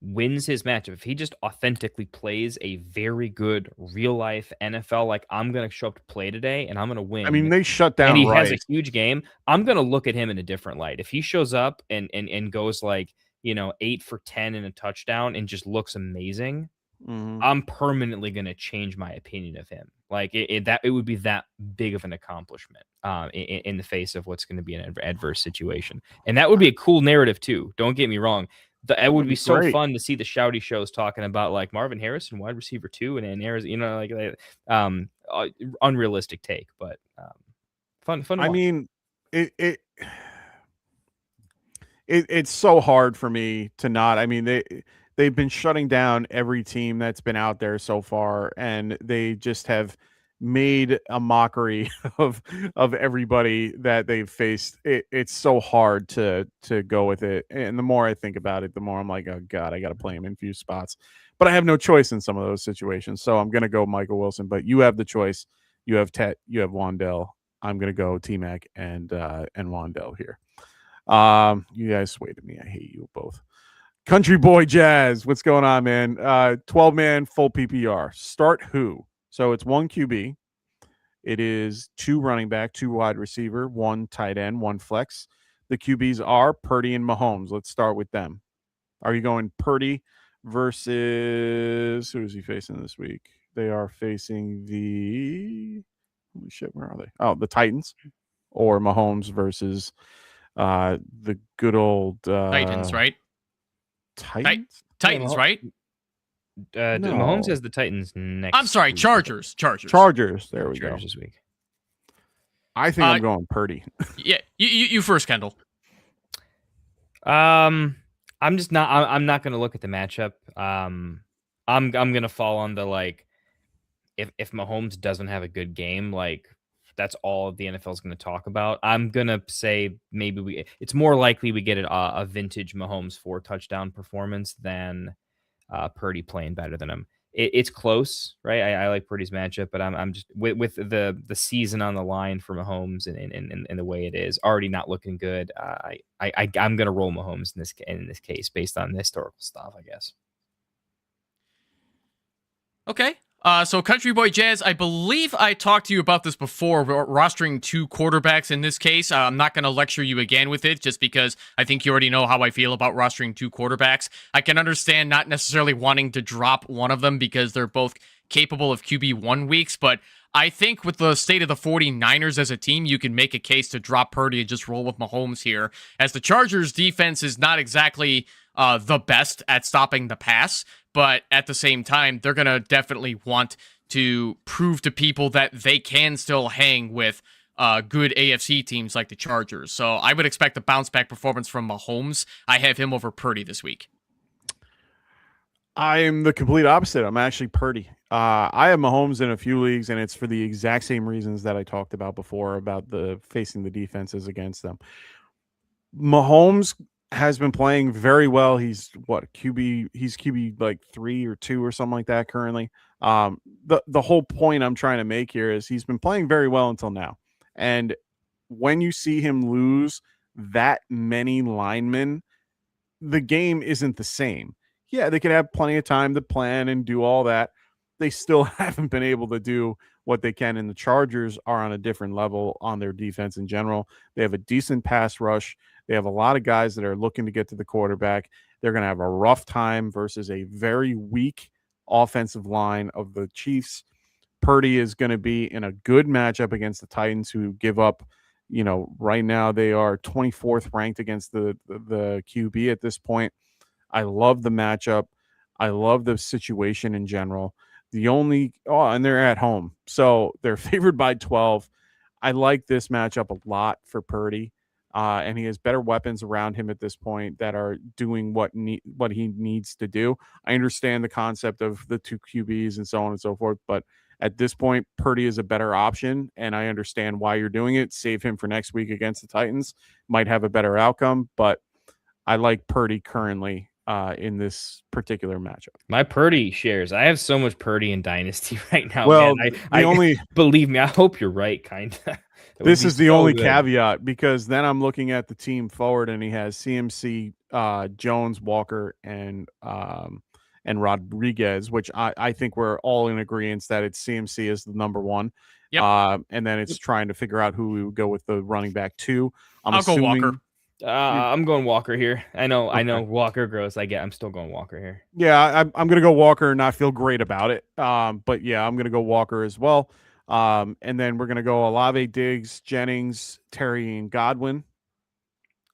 wins his matchup, if he just authentically plays a very good real life NFL, like I'm going to show up to play today and I'm going to win. I mean, they shut down and he Rice. has a huge game. I'm going to look at him in a different light. If he shows up and goes like, 8 for 10 and a touchdown and just looks amazing, I'm permanently going to change my opinion of him. Like it would be that big of an accomplishment in the face of what's going to be an adverse situation. And that would be a cool narrative too. Don't get me wrong. It would be so great. fun to see the shouty shows talking about like Marvin Harrison, wide receiver 2, and Arizona, unrealistic take, but fun. I mean, it's so hard for me to not. I mean, they've been shutting down every team that's been out there so far, and they just have made a mockery of everybody that they've faced. It's so hard to go with it, and the more I think about it, the more I'm like, oh god, I got to play him in few spots, but I have no choice in some of those situations, so I'm gonna go Michael Wilson. But you have the choice. You have Tet, you have Wan'Dale. I'm gonna go T-Mac and Wan'Dale here. You guys swayed me. I hate you both. Country Boy Jazz, what's going on, man? 12-man full PPR. Start who? So it's 1 QB. It is 2 running back, 2 wide receiver, 1 tight end, 1 flex. The QBs are Purdy and Mahomes. Let's start with them. Are you going Purdy versus who is he facing this week? They are facing the holy shit, where are they? Oh, the Titans, or Mahomes versus the good old Titans, right? Titans, Titans, right? No. Mahomes has the Titans next. I'm sorry, week. Chargers. Chargers There we go. this week. I think I'm going Purdy. Yeah, you first, Kendall. I'm just not. I'm not going to look at the matchup. I'm going to fall on the like, if Mahomes doesn't have a good game, like that's all the NFL is going to talk about. I'm going to say maybe it's more likely we get a vintage Mahomes 4 touchdown performance than Purdy playing better than him. It's close, right? I like Purdy's matchup, but I'm just with the season on the line for Mahomes and the way it is already not looking good. I'm going to roll Mahomes in this case based on the historical stuff, I guess. Okay. So Country Boy Jazz, I believe I talked to you about this before, rostering 2 quarterbacks in this case. I'm not going to lecture you again with it just because I think you already know how I feel about rostering 2 quarterbacks. I can understand not necessarily wanting to drop one of them because they're both capable of QB1 weeks, but I think with the state of the 49ers as a team, you can make a case to drop Purdy and just roll with Mahomes here, as the Chargers defense is not exactly the best at stopping the pass. But at the same time, they're going to definitely want to prove to people that they can still hang with good AFC teams like the Chargers. So I would expect a bounce-back performance from Mahomes. I have him over Purdy this week. I am the complete opposite. I'm actually Purdy. I have Mahomes in a few leagues, and it's for the exact same reasons that I talked about before about the facing the defenses against them. Mahomes has been playing very well. He's QB? He's QB like 3 or 2 or something like that currently. The whole point I'm trying to make here is he's been playing very well until now. And when you see him lose that many linemen, the game isn't the same. Yeah, they could have plenty of time to plan and do all that. They still haven't been able to do what they can. And the Chargers are on a different level on their defense in general. They have a decent pass rush. They have a lot of guys that are looking to get to the quarterback. They're going to have a rough time versus a very weak offensive line of the Chiefs. Purdy is going to be in a good matchup against the Titans, who give up, right now they are 24th ranked against the QB at this point. I love the matchup. I love the situation in general. And they're at home, so they're favored by 12. I like this matchup a lot for Purdy. And he has better weapons around him at this point that are doing what he needs to do. I understand the concept of the 2 QBs and so on and so forth, but at this point, Purdy is a better option, and I understand why you're doing it. Save him for next week against the Titans. Might have a better outcome, but I like Purdy currently in this particular matchup. My Purdy shares. I have so much Purdy in Dynasty right now. Well, man. I believe me. I hope you're right. Kind of. This is the only caveat, because then I'm looking at the team forward, and he has CMC, Jones, Walker, and Rodriguez, which I think we're all in agreement that it's CMC is the number one. Yep. And then it's trying to figure out who we would go with the running back 2. I'll go Walker. I'm going Walker here. I know Walker grows. I'm still going Walker here. Yeah, I'm going to go Walker and not feel great about it. But yeah, I'm going to go Walker as well. And then we're going to go Olave, Diggs, Jennings, Terry, and Godwin.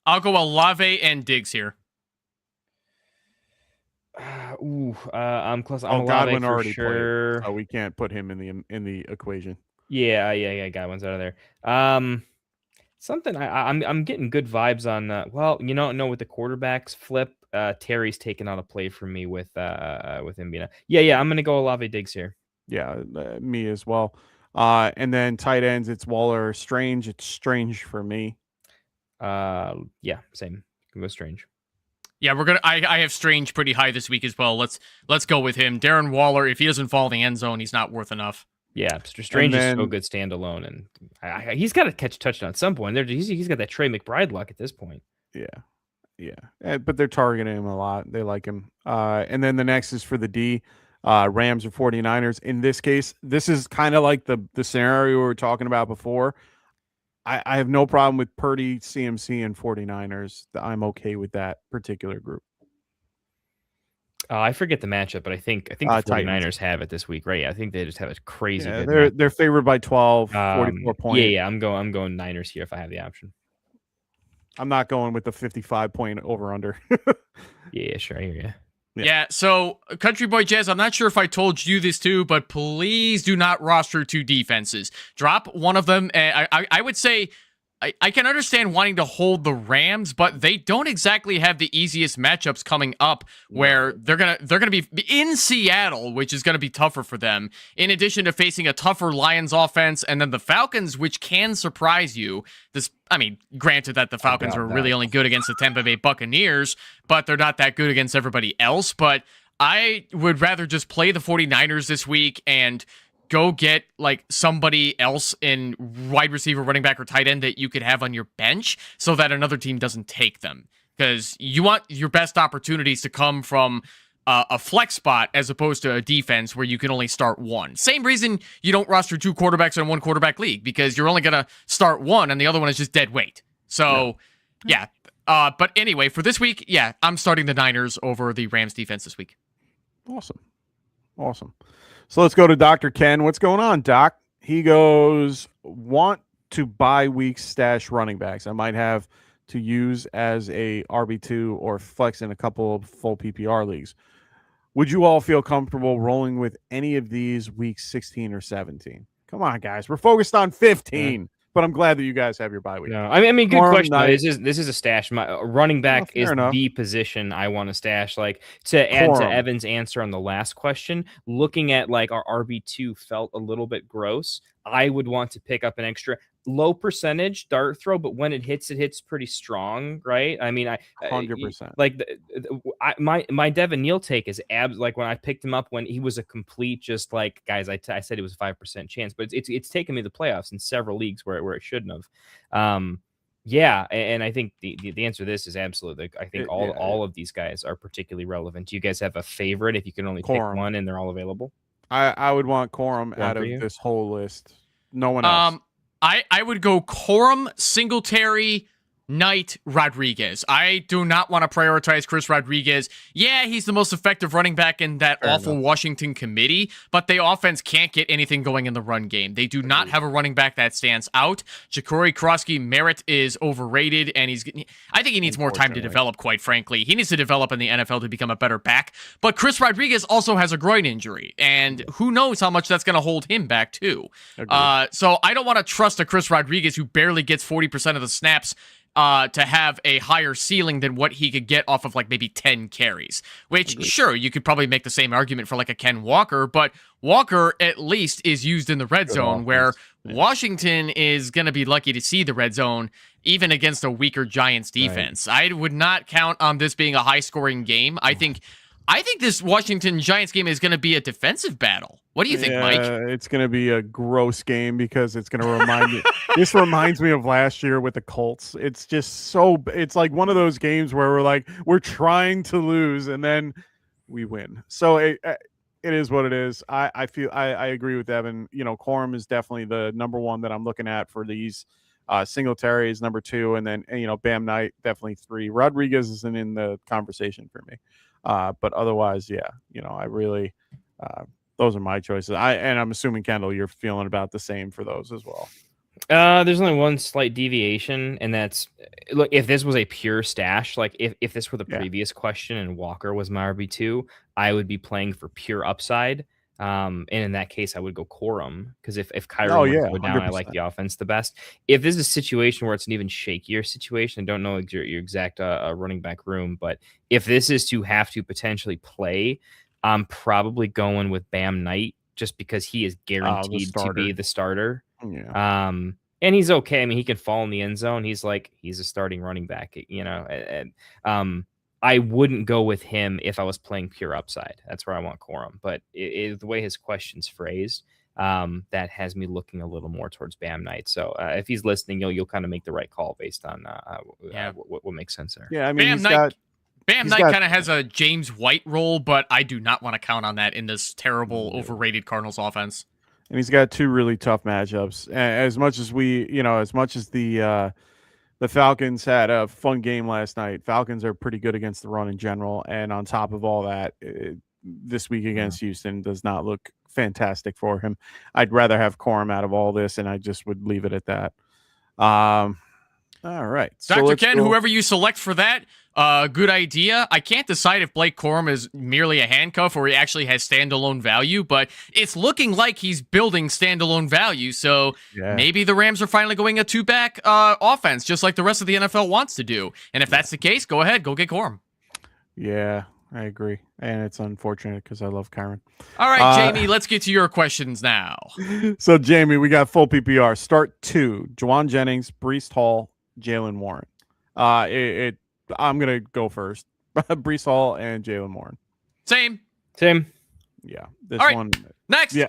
I'll go Olave and Diggs here. I'm close. Godwin already sure. played, so we can't put him in the equation. Yeah. Godwin's out of there. Something I'm getting good vibes on. No, with the quarterbacks flip, Terry's taking on a play for me with him being. Yeah. I'm gonna go Olave Diggs here. Yeah, me as well. And then tight ends, it's Waller, Strange. It's Strange for me. Yeah, same. Can go Strange. Yeah, I have Strange pretty high this week as well. Let's go with him. Darren Waller, if he doesn't fall in the end zone, he's not worth enough. Yeah, Strange is so good standalone, and he's got to catch a touchdown at some point. He's got that Trey McBride luck at this point. Yeah. But they're targeting him a lot. They like him. And then the next is for the D, Rams or 49ers. In this case, this is kind of like the scenario we were talking about before. I have no problem with Purdy, CMC, and 49ers. I'm okay with that particular group. I forget the matchup, but I think the 49ers have it this week, right? I think they just have a crazy. Yeah, they're favored by 12, 44 points. Yeah, I'm going Niners here if I have the option. I'm not going with the 55-point over/under. Yeah, sure, I hear you. Yeah, so Country Boy Jazz, I'm not sure if I told you this too, but please do not roster 2 defenses. Drop one of them. I would say I can understand wanting to hold the Rams, but they don't exactly have the easiest matchups coming up where they're gonna be in Seattle, which is gonna be tougher for them. In addition to facing a tougher Lions offense, and then the Falcons, which can surprise you. Granted that the Falcons are really only good against the Tampa Bay Buccaneers, but they're not that good against everybody else. But I would rather just play the 49ers this week and go get like somebody else in wide receiver, running back, or tight end that you could have on your bench so that another team doesn't take them. Because you want your best opportunities to come from a flex spot as opposed to a defense where you can only start one. Same reason you don't roster 2 quarterbacks in a 1-quarterback league, because you're only going to start one and the other one is just dead weight. So, yeah. But anyway, for this week, I'm starting the Niners over the Rams defense this week. Awesome. So let's go to Dr. Ken. What's going on, Doc? He goes, want to buy week stash running backs. I might have to use as a RB2 or flex in a couple of full PPR leagues. Would you all feel comfortable rolling with any of these weeks 16 or 17? Come on, guys. We're focused on 15. But I'm glad that you guys have your bye week. No, good question. This is a stash. My running back is the position I want to stash. Like, to add to Evan's answer on the last question, looking at like our RB2 felt a little bit gross. I would want to pick up an extra low percentage dart throw, but when it hits pretty strong, right? I mean, 100%. Like my Devin Neal take is like when I picked him up when he was a complete, just like, guys, I said it was a 5% chance, but it's taken me to the playoffs in several leagues where it shouldn't have. Yeah, and I think the answer to this is absolutely. I think all of these guys are particularly relevant. Do you guys have a favorite if you can only pick one and they're all available? I would want Corum out of this whole list. No one else. I would go Corum, Singletary, Knight, Rodriguez. I do not want to prioritize Chris Rodriguez. Yeah, he's the most effective running back in that awful Washington committee, but the offense can't get anything going in the run game. They do not have a running back that stands out. Ja'Cory Krosky Merritt is overrated, and I think he needs more time to develop, quite frankly. He needs to develop in the NFL to become a better back, but Chris Rodriguez also has a groin injury, and who knows how much that's going to hold him back, too. So I don't want to trust a Chris Rodriguez who barely gets 40% of the snaps to have a higher ceiling than what he could get off of like maybe 10 carries, which sure, you could probably make the same argument for like a Ken Walker, but Walker at least is used in the red zone where Washington is going to be lucky to see the red zone even against a weaker Giants defense. Right. I would not count on this being a high-scoring game. I think this Washington Giants game is going to be a defensive battle. What do you think, Mike? It's going to be a gross game because it's going to remind me. This reminds me of last year with the Colts. It's just it's like one of those games where we're trying to lose and then we win. So it is what it is. I agree with Evan. Corum is definitely the number one that I'm looking at for these. Singletary is number 2, and then Bam Knight definitely 3. Rodriguez isn't in the conversation for me. But otherwise, I really, those are my choices. I'm assuming, Kendall, you're feeling about the same for those as well. There's only one slight deviation, and that's, look, if this was a pure stash, like if this were the previous question and Walker was my RB2, I would be playing for pure upside. And in that case, I would go Corum, because if Kyron were to go down, 100%. I like the offense the best. If this is a situation where it's an even shakier situation, I don't know your exact running back room, but if this is to have to potentially play, I'm probably going with Bam Knight just because he is guaranteed to be the starter. Yeah. And he's okay. I mean, he can fall in the end zone. He's a starting running back, I wouldn't go with him if I was playing pure upside. That's where I want Corum. But the way his question's phrased, that has me looking a little more towards Bam Knight. So if he's listening, you'll kind of make the right call based on what makes sense there. Yeah, I mean, Bam Knight kind of has a James White role, but I do not want to count on that in this terrible, overrated Cardinals offense. And he's got 2 really tough matchups. As much as the Falcons had a fun game last night. Falcons are pretty good against the run in general. And on top of all that, this week against Houston does not look fantastic for him. I'd rather have Corum out of all this, and I just would leave it at that. All right. Dr. Ken, whoever you select for that, good idea. I can't decide if Blake Corum is merely a handcuff or he actually has standalone value, but it's looking like he's building standalone value. So maybe the Rams are finally going a 2-back offense, just like the rest of the NFL wants to do. And if that's the case, go ahead, go get Corum. Yeah, I agree. And it's unfortunate because I love Kyron. All right, Jamie, let's get to your questions now. So, Jamie, we got full PPR. Start 2, Juwan Jennings, Breece Hall, Jaylen Warren. I'm going to go first. Breece Hall and Jaylen Warren. Same. Yeah. This one. Next. Yeah.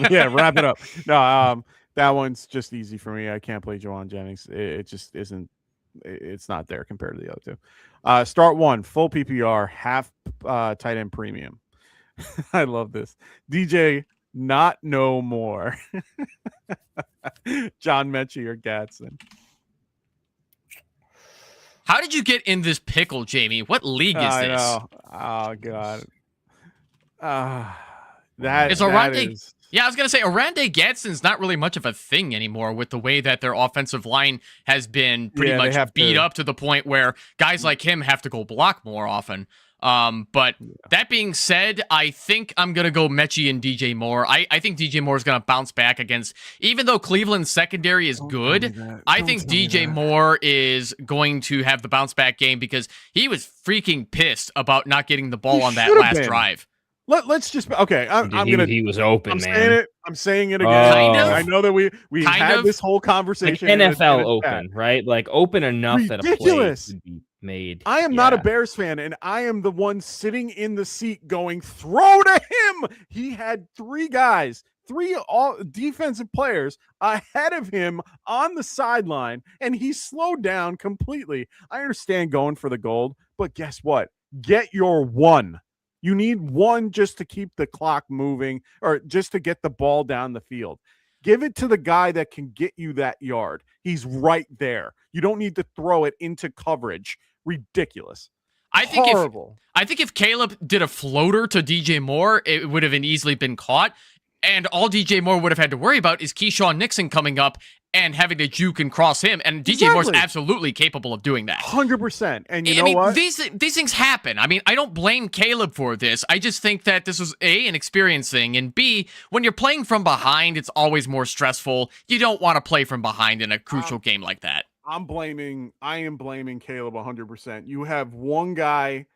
Yeah. Wrap it up. No, that one's just easy for me. I can't play Juwan Jennings. It just isn't. It's not there compared to the other 2. Start 1, full PPR, half tight end premium. I love this. DJ, not no more. John Mechie or Gatson. How did you get in this pickle, Jamie? What league is this? I know. Oh, God. Yeah, I was going to say, Orlando Gadsden's not really much of a thing anymore with the way that their offensive line has been pretty much beat up to the point where guys like him have to go block more often. But that being said, I think I'm going to go Mechie and DJ Moore. I think DJ Moore is going to bounce back against, even though Cleveland's secondary is good, I think DJ Moore is going to have the bounce back game because he was freaking pissed about not getting the ball on that last drive. Let's just he was open, I'm saying it again. Kind of. I know that we had this whole conversation. Like NFL open, right? Like open enough Ridiculous. That a play could be made. I am not a Bears fan, and I am the one sitting in the seat going, throw to him. He had 3 guys, 3 all defensive players ahead of him on the sideline, and he slowed down completely. I understand going for the gold, but guess what? Get your 1. You need 1 just to keep the clock moving or just to get the ball down the field. Give it to the guy that can get you that yard. He's right there. You don't need to throw it into coverage. Ridiculous. I think if Caleb did a floater to DJ Moore, it would have easily been caught. And all DJ Moore would have had to worry about is Keyshawn Nixon coming up and having to juke and cross him. And DJ Moore's absolutely capable of doing that. 100%. And you know what? These things happen. I mean, I don't blame Caleb for this. I just think that this was A, an experience thing, and B, when you're playing from behind, it's always more stressful. You don't want to play from behind in a crucial game like that. I am blaming Caleb 100%. You have one guy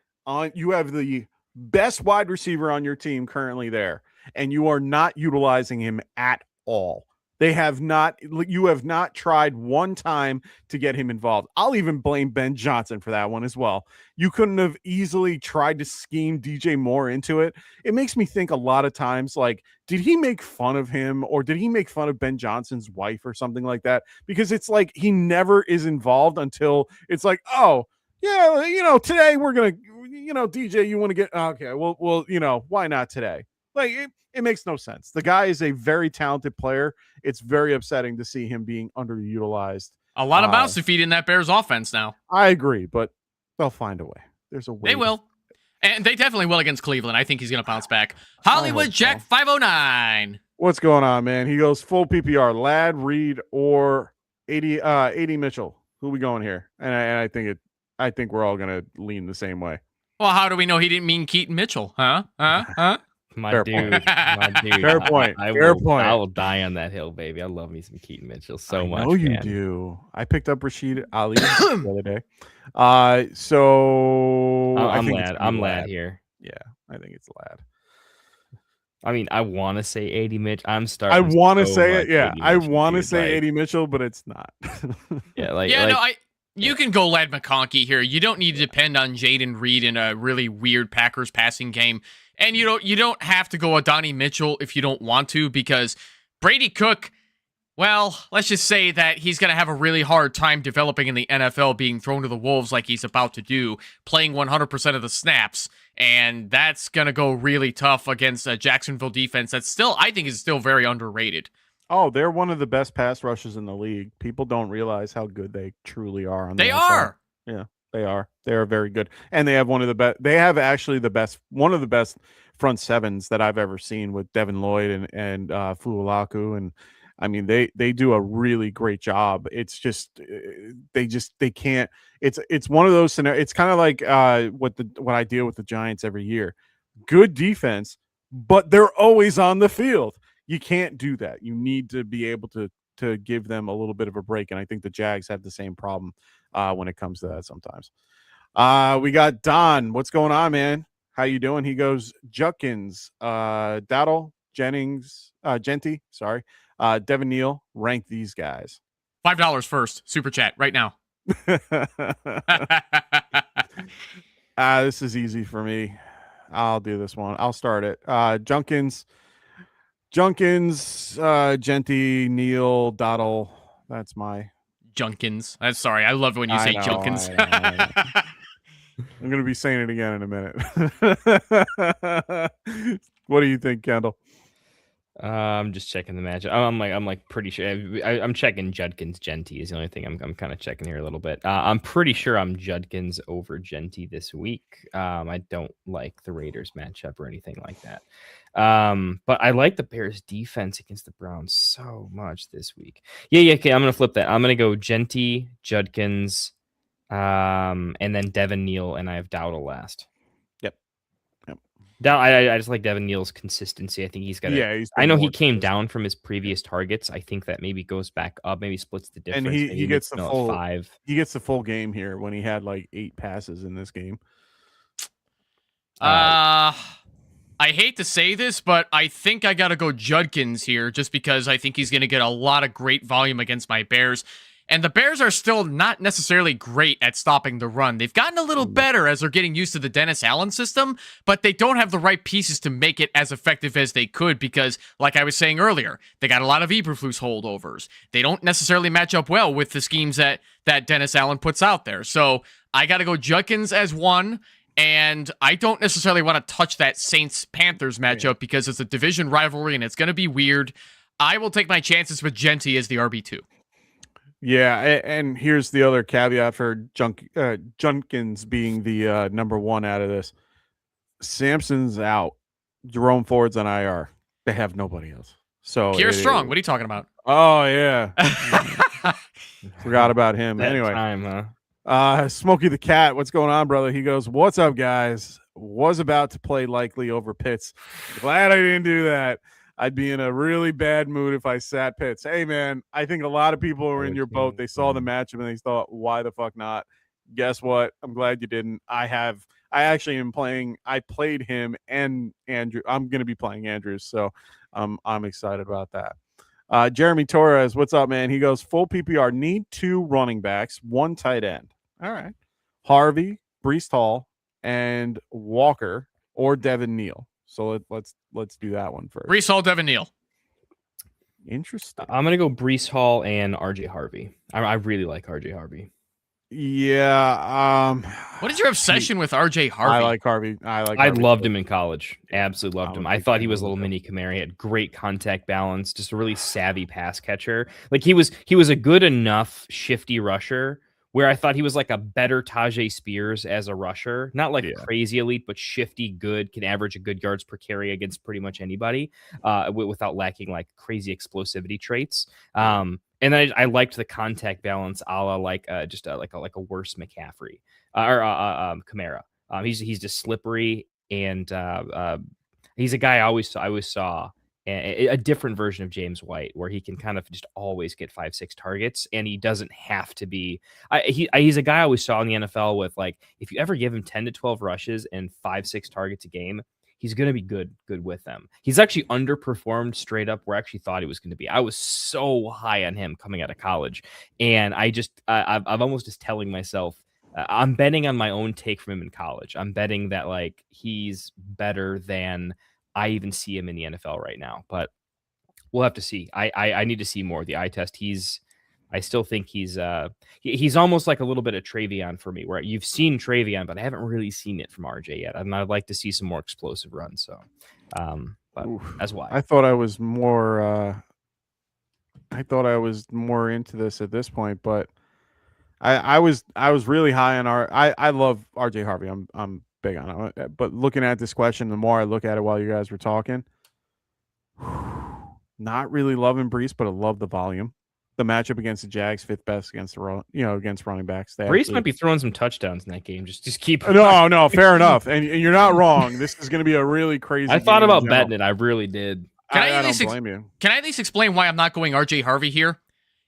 you have the best wide receiver on your team currently there, and you are not utilizing him at all. You have not tried one time to get him involved. I'll even blame Ben Johnson for that one as well. You couldn't have easily tried to scheme DJ Moore into it. It makes me think a lot of times, like, did he make fun of him, or did he make fun of Ben Johnson's wife or something like that? Because it's like he never is involved until it's like, oh, yeah, today we're going to, DJ, you want to get, okay, well, why not today? Like, it makes no sense. The guy is a very talented player. It's very upsetting to see him being underutilized. A lot of mouths to feed in that Bears offense now. I agree, but they'll find a way. There's a way. They will. And they definitely will against Cleveland. I think he's going to bounce back. Hollywood Jack 509. What's going on, man? He goes full PPR. Ladd, Reed, or 80 Mitchell. Who we going here? And I think we're all going to lean the same way. Well, how do we know he didn't mean Keaton Mitchell? Huh? My dude. Fair point. I will die on that hill, baby. I love me some Keaton Mitchell so much. Oh, you do. I picked up Rashid Ali the other day. So I'm Ladd here. Yeah, I think it's Ladd. I mean, I want to say 80 Mitch. I'm starting. I want to say it. Yeah, Mitchell, I want to say like, 80 Mitchell, but it's not. You can go Ladd McConkey here. You don't need to depend on Jaden Reed in a really weird Packers passing game. And you don't have to go Adonai Mitchell if you don't want to, because Brady Cook, well, let's just say that he's going to have a really hard time developing in the NFL, being thrown to the wolves like he's about to do, playing 100% of the snaps. And that's going to go really tough against a Jacksonville defense that's still, I think, is still very underrated. Oh, they're one of the best pass rushes in the league. People don't realize how good they truly are. They are. Yeah, they are. They are very good. And they have one of the best. They have actually one of the best front sevens that I've ever seen, with Devin Lloyd and Fualaku. And I mean, they do a really great job. It's just, they can't, it's one of those scenarios. It's kind of like what I deal with the Giants every year. Good defense, but they're always on the field. You can't do that. You need to be able to give them a little bit of a break. And I think the Jags have the same problem when it comes to that sometimes. We got Don. What's going on, man? How you doing? He goes, Judkins, Dowdle, Jennings, Genty, sorry, Devin Neal, rank these guys. $5 first. Super chat right now. This is easy for me. I'll do this one. I'll start it. Junkins, Genty, Neal, Dowdle. That's my Junkins. I'm sorry. I love when you say Junkins. I'm going to be saying it again in a minute. What do you think, Kendall? I'm just checking the matchup. I'm like pretty sure. I'm checking Judkins. Genty is the only thing I'm kind of checking here a little bit. I'm pretty sure I'm Judkins over Genty this week. I don't like the Raiders matchup or anything like that. But I like the Bears defense against the Browns so much this week. Yeah. Okay, I'm gonna flip that. I'm gonna go Genty, Judkins, and then Devin Neal, and I have Dowdle last. Yep. I just like Devin Neal's consistency. I think he's got. Yeah, I know he came down from his previous targets. I think that maybe goes back up, maybe splits the difference. And he gets the full 5. He gets the full game here when he had like 8 passes in this game. I hate to say this, but I think I got to go Judkins here, just because I think he's going to get a lot of great volume against my Bears. And the Bears are still not necessarily great at stopping the run. They've gotten a little better as they're getting used to the Dennis Allen system, but they don't have the right pieces to make it as effective as they could because, like I was saying earlier, they got a lot of Eberflus holdovers. They don't necessarily match up well with the schemes that Dennis Allen puts out there. So I got to go Judkins as one. And I don't necessarily want to touch that Saints-Panthers matchup because it's a division rivalry and it's going to be weird. I will take my chances with Genty as the RB2. Yeah, and here's the other caveat for Junkins being the number one out of this. Sampson's out. Jerome Ford's on IR. They have nobody else. So Pierre Strong, what are you talking about? Oh, yeah. Forgot about him. That anyway. time, huh? Smokey the Cat, what's going on, brother? He goes, what's up, guys? Was about to play likely over Pitts. Glad I didn't do that. I'd be in a really bad mood if I sat Pitts. Hey, man, I think a lot of people were in your boat. They saw the matchup and they thought, why the fuck not? Guess what? I'm glad you didn't. I actually am playing. I played him and Andrew. I'm going to be playing Andrews, so I'm excited about that. Jeremy Torres, what's up, man? He goes, full PPR, need 2 running backs, 1 tight end. All right. Harvey, Brees Hall, and Walker or Devin Neal. So let's do that one first. Brees Hall, Devin Neal. Interesting. I'm gonna go Brees Hall and RJ Harvey. I really like RJ Harvey. Yeah. What is your obsession with RJ Harvey? I like Harvey. I loved him in college. Absolutely loved him. I thought he was a little mini Kamara. He had great contact balance, just a really savvy pass catcher. Like he was a good enough shifty rusher where I thought he was like a better Tajay Spears as a rusher. Not like crazy elite, but shifty, good, can average a good yards per carry against pretty much anybody without lacking like crazy explosivity traits. And I liked the contact balance, a la like just like a worse McCaffrey or Kamara. He's just slippery, and he's a guy I always saw a different version of James White, where he can kind of just always get 5-6 targets, and he doesn't have to be. He's a guy I always saw in the NFL with, like, if you ever give him 10 to 12 rushes and 5-6 targets a game, he's going to be good with them. He's actually underperformed straight up where I actually thought he was going to be. I was so high on him coming out of college, and I've almost just telling myself, I'm betting on my own take from him in college. I'm betting that like he's better than I even see him in the NFL right now, but we'll have to see. I need to see more of the eye test. I still think he's almost like a little bit of Travion for me, where you've seen Travion, but I haven't really seen it from RJ yet. I'd like to see some more explosive runs. So, but that's why I thought I was more into this at this point, but I was really high on I love RJ Harvey. I'm big on it. But looking at this question, the more I look at it while you guys were talking, not really loving Brees, but I love the volume. The matchup against the Jags, 5th best against against running backs. Brees might be throwing some touchdowns in that game. Just keep. No, fair enough, and you're not wrong. This is going to be a really crazy. I thought about betting it. I really did. I don't blame you. Can I at least explain why I'm not going RJ Harvey here?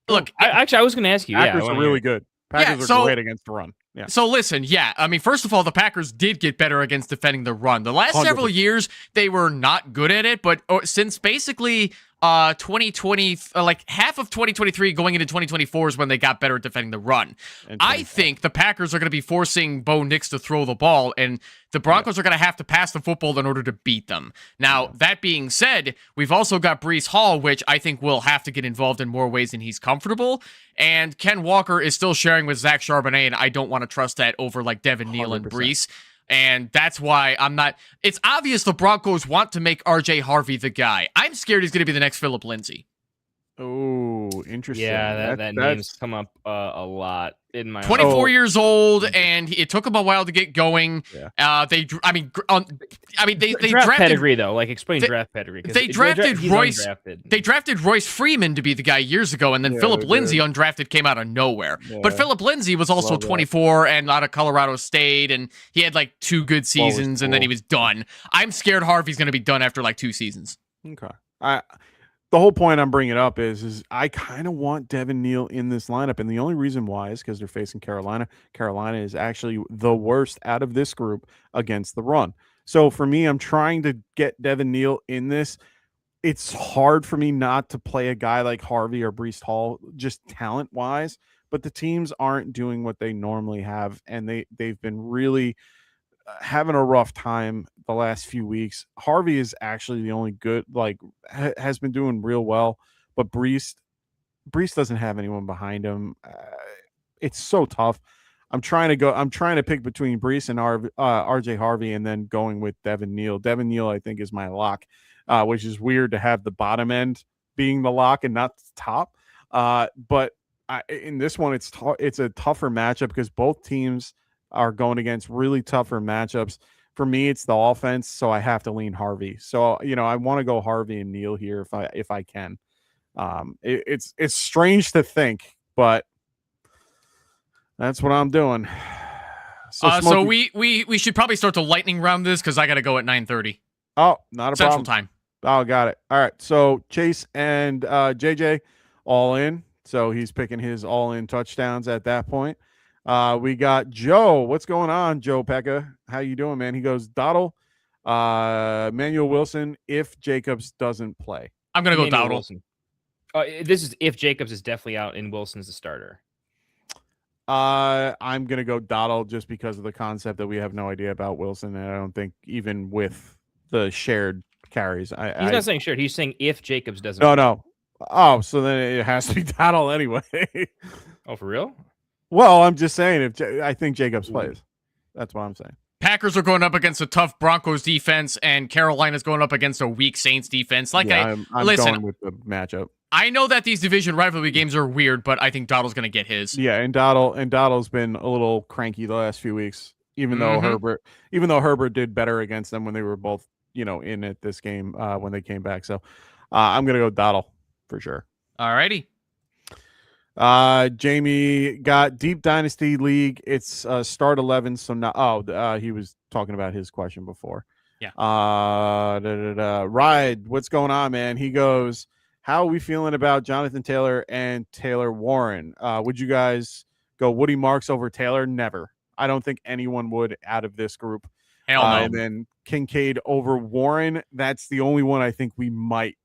Look, I was going to ask you. Packers are really good. Packers are great against the run. Yeah. So listen, I mean, first of all, the Packers did get better against defending the run. The last 100%. several years, they were not good at it, but since basically 2020, like half of 2023 going into 2024 is when they got better at defending the run. I think the Packers are going to be forcing Bo Nix to throw the ball, and the Broncos are going to have to pass the football in order to beat them. Now, that being said, we've also got Brees Hall, which I think will have to get involved in more ways than he's comfortable. And Ken Walker is still sharing with Zach Charbonnet, and I don't want to trust that over like Devin Neal and 100%. Brees. And that's why I'm not. It's obvious the Broncos want to make RJ Harvey the guy. I'm scared he's going to be the next Philip Lindsay. Oh, interesting. Yeah, that name's come up a lot in my. 24 years old, and it took him a while to get going. Yeah. They draft drafted pedigree though. Like explain draft pedigree. They drafted Royce. They drafted Royce Freeman to be the guy years ago, and then Philip Lindsay undrafted came out of nowhere. Yeah. But Philip Lindsay was also 24 and out of Colorado State, and he had like 2 good seasons, and then he was done. I'm scared Harvey's going to be done after like 2 seasons. Okay. The whole point I'm bringing up is I kind of want Devin Neal in this lineup, and the only reason why is because they're facing Carolina. Carolina is actually the worst out of this group against the run. So for me, I'm trying to get Devin Neal in this. It's hard for me not to play a guy like Harvey or Brees Hall, just talent-wise, but the teams aren't doing what they normally have, and they've been really having a rough time the last few weeks. Harvey is actually the only good, like has been doing real well, but Brees doesn't have anyone behind him. It's so tough. I'm trying to pick between Brees and RJ Harvey, and then going with Devin Neal. Devin Neal, I think, is my lock, which is weird to have the bottom end being the lock and not the top. But in this one, it's a tougher matchup because both teams are going against really tougher matchups. For me, it's the offense, so I have to lean Harvey. So, I want to go Harvey and Neal here if I can. It's strange to think, but that's what I'm doing. So we should probably start the lightning round this because I got to go at 9:30. Oh, not a Central problem. Time. Oh, got it. All right. So Chase and JJ all in. So he's picking his all-in touchdowns at that point. We got Joe. What's going on, Joe Pekka? How you doing, man? He goes, Dottle, Manuel Wilson, if Jacobs doesn't play. I'm going to go Manuel Dowdle. Wilson. This is if Jacobs is definitely out and Wilson's the starter. I'm gonna go Dottle just because of the concept that we have no idea about Wilson, and I don't think even with the shared carries, He's not saying shared. He's saying if Jacobs doesn't. No. Oh, so then it has to be Dottle anyway. Oh, for real? Well, I'm just saying I think Jacobs plays. That's what I'm saying. Packers are going up against a tough Broncos defense, and Carolina's going up against a weak Saints defense. I'm going with the matchup. I know that these division rivalry games are weird, but I think Dottle's going to get his. Yeah, and Dottle's been a little cranky the last few weeks, even though Herbert did better against them when they were both, in it this game when they came back. So I'm going to go Dottle for sure. All righty. Jamie got Deep Dynasty League. It's start 11. So now, he was talking about his question before. Yeah. Ride, what's going on, man? He goes, how are we feeling about Jonathan Taylor and Taylor Warren? Would you guys go Woody Marks over Taylor? Never. I don't think anyone would out of this group. Hell no. And then Kincaid over Warren. That's the only one I think we might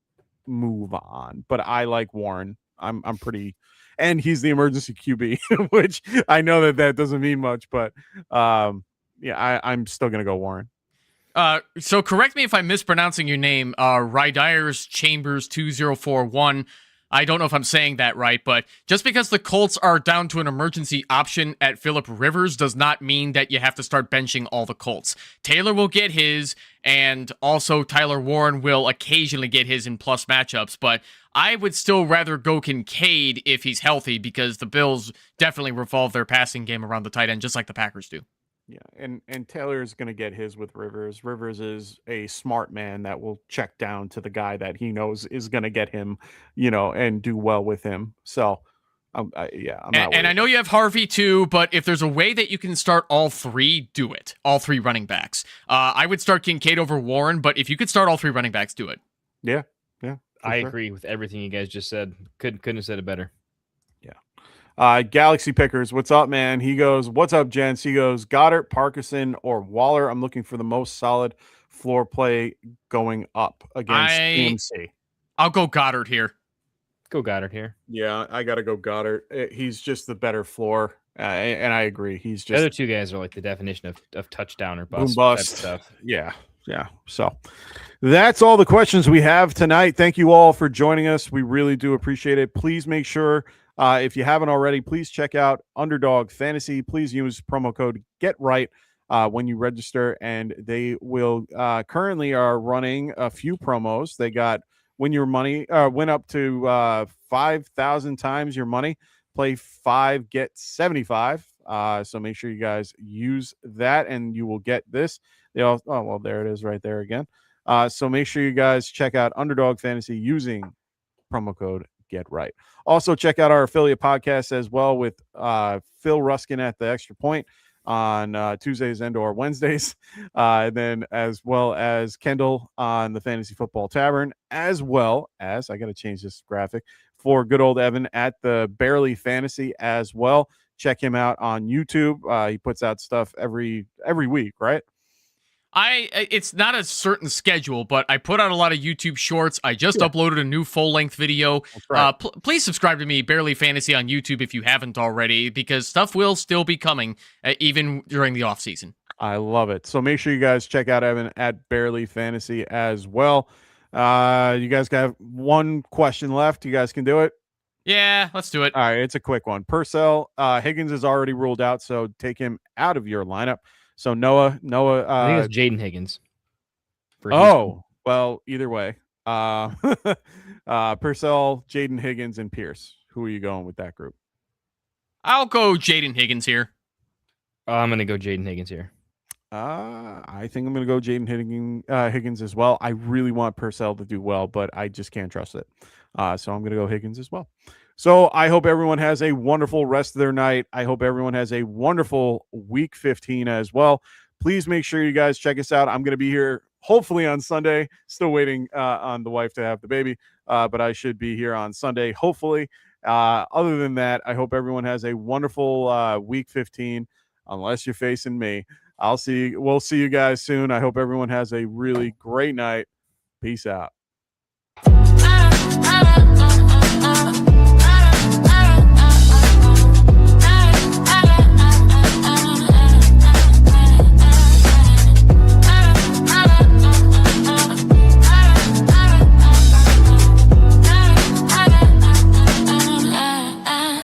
move on. But I like Warren. I'm pretty, and he's the emergency QB, which I know that doesn't mean much, but I'm still gonna go Warren. So correct me if I'm mispronouncing your name, Rydires Chambers 2041. I don't know if I'm saying that right, but just because the Colts are down to an emergency option at Phillip Rivers does not mean that you have to start benching all the Colts. Taylor will get his, and also Tyler Warren will occasionally get his in plus matchups, but I would still rather go Kincaid if he's healthy because the Bills definitely revolve their passing game around the tight end, just like the Packers do. Yeah, and Taylor's going to get his with Rivers. Rivers is a smart man that will check down to the guy that he knows is going to get him, and do well with him. So, I'm not and I know you have Harvey too, but if there's a way that you can start all three, do it. All three running backs. I would start Kincaid over Warren, but if you could start all three running backs, do it. Yeah. I agree with everything you guys just said. Couldn't have said it better. Galaxy Pickers, what's up, man? He goes, what's up, gents? He goes, Goddard, Parkinson, or Waller. I'm looking for the most solid floor play going up against AMC. I'll go Goddard here. Go Goddard here. Yeah, I got to go Goddard. He's just the better floor, and I agree. He's just the other two guys are like the definition of touchdown or bust. Boom bust stuff. Yeah. So that's all the questions we have tonight. Thank you all for joining us. We really do appreciate it. Please make sure, if you haven't already, please check out Underdog Fantasy. Please use promo code GetRight when you register, and they will currently are running a few promos. They got win your money, win up to 5,000 times your money. Play 5, get 75. So make sure you guys use that, and you will get this. There it is right there again. So make sure you guys check out Underdog Fantasy using promo code GetRight. Also, check out our affiliate podcast as well with Phil Ruskin at the Extra Point on Tuesdays and or Wednesdays, and then as well as Kendall on the Fantasy Football Tavern, as well as I got to change this graphic for good old Evan at the Barely Fantasy as well. Check him out on YouTube. He puts out stuff every week, right? It's not a certain schedule, but I put out a lot of YouTube shorts. I just uploaded a new full-length video. Right. Please subscribe to me, Barely Fantasy, on YouTube if you haven't already, because stuff will still be coming, even during the off-season. I love it. So make sure you guys check out Evan at Barely Fantasy as well. You guys got one question left. You guys can do it? Yeah, let's do it. All right, it's a quick one. Purcell, Higgins is already ruled out, so take him out of your lineup. So Noah. I think it's Jaden Higgins. Well, either way. Purcell, Jaden Higgins, and Pierce. Who are you going with that group? I'll go Jaden Higgins here. I'm going to go Jaden Higgins here. I think I'm going to go Jaden Higgins as well. I really want Purcell to do well, but I just can't trust it. So I'm going to go Higgins as well. So I hope everyone has a wonderful rest of their night. I hope everyone has a wonderful week 15 as well. Please make sure you guys check us out. I'm going to be here hopefully on Sunday. Still waiting on the wife to have the baby, but I should be here on Sunday, hopefully. Other than that, I hope everyone has a wonderful week 15, unless you're facing me. We'll see you guys soon. I hope everyone has a really great night. Peace out. Uh.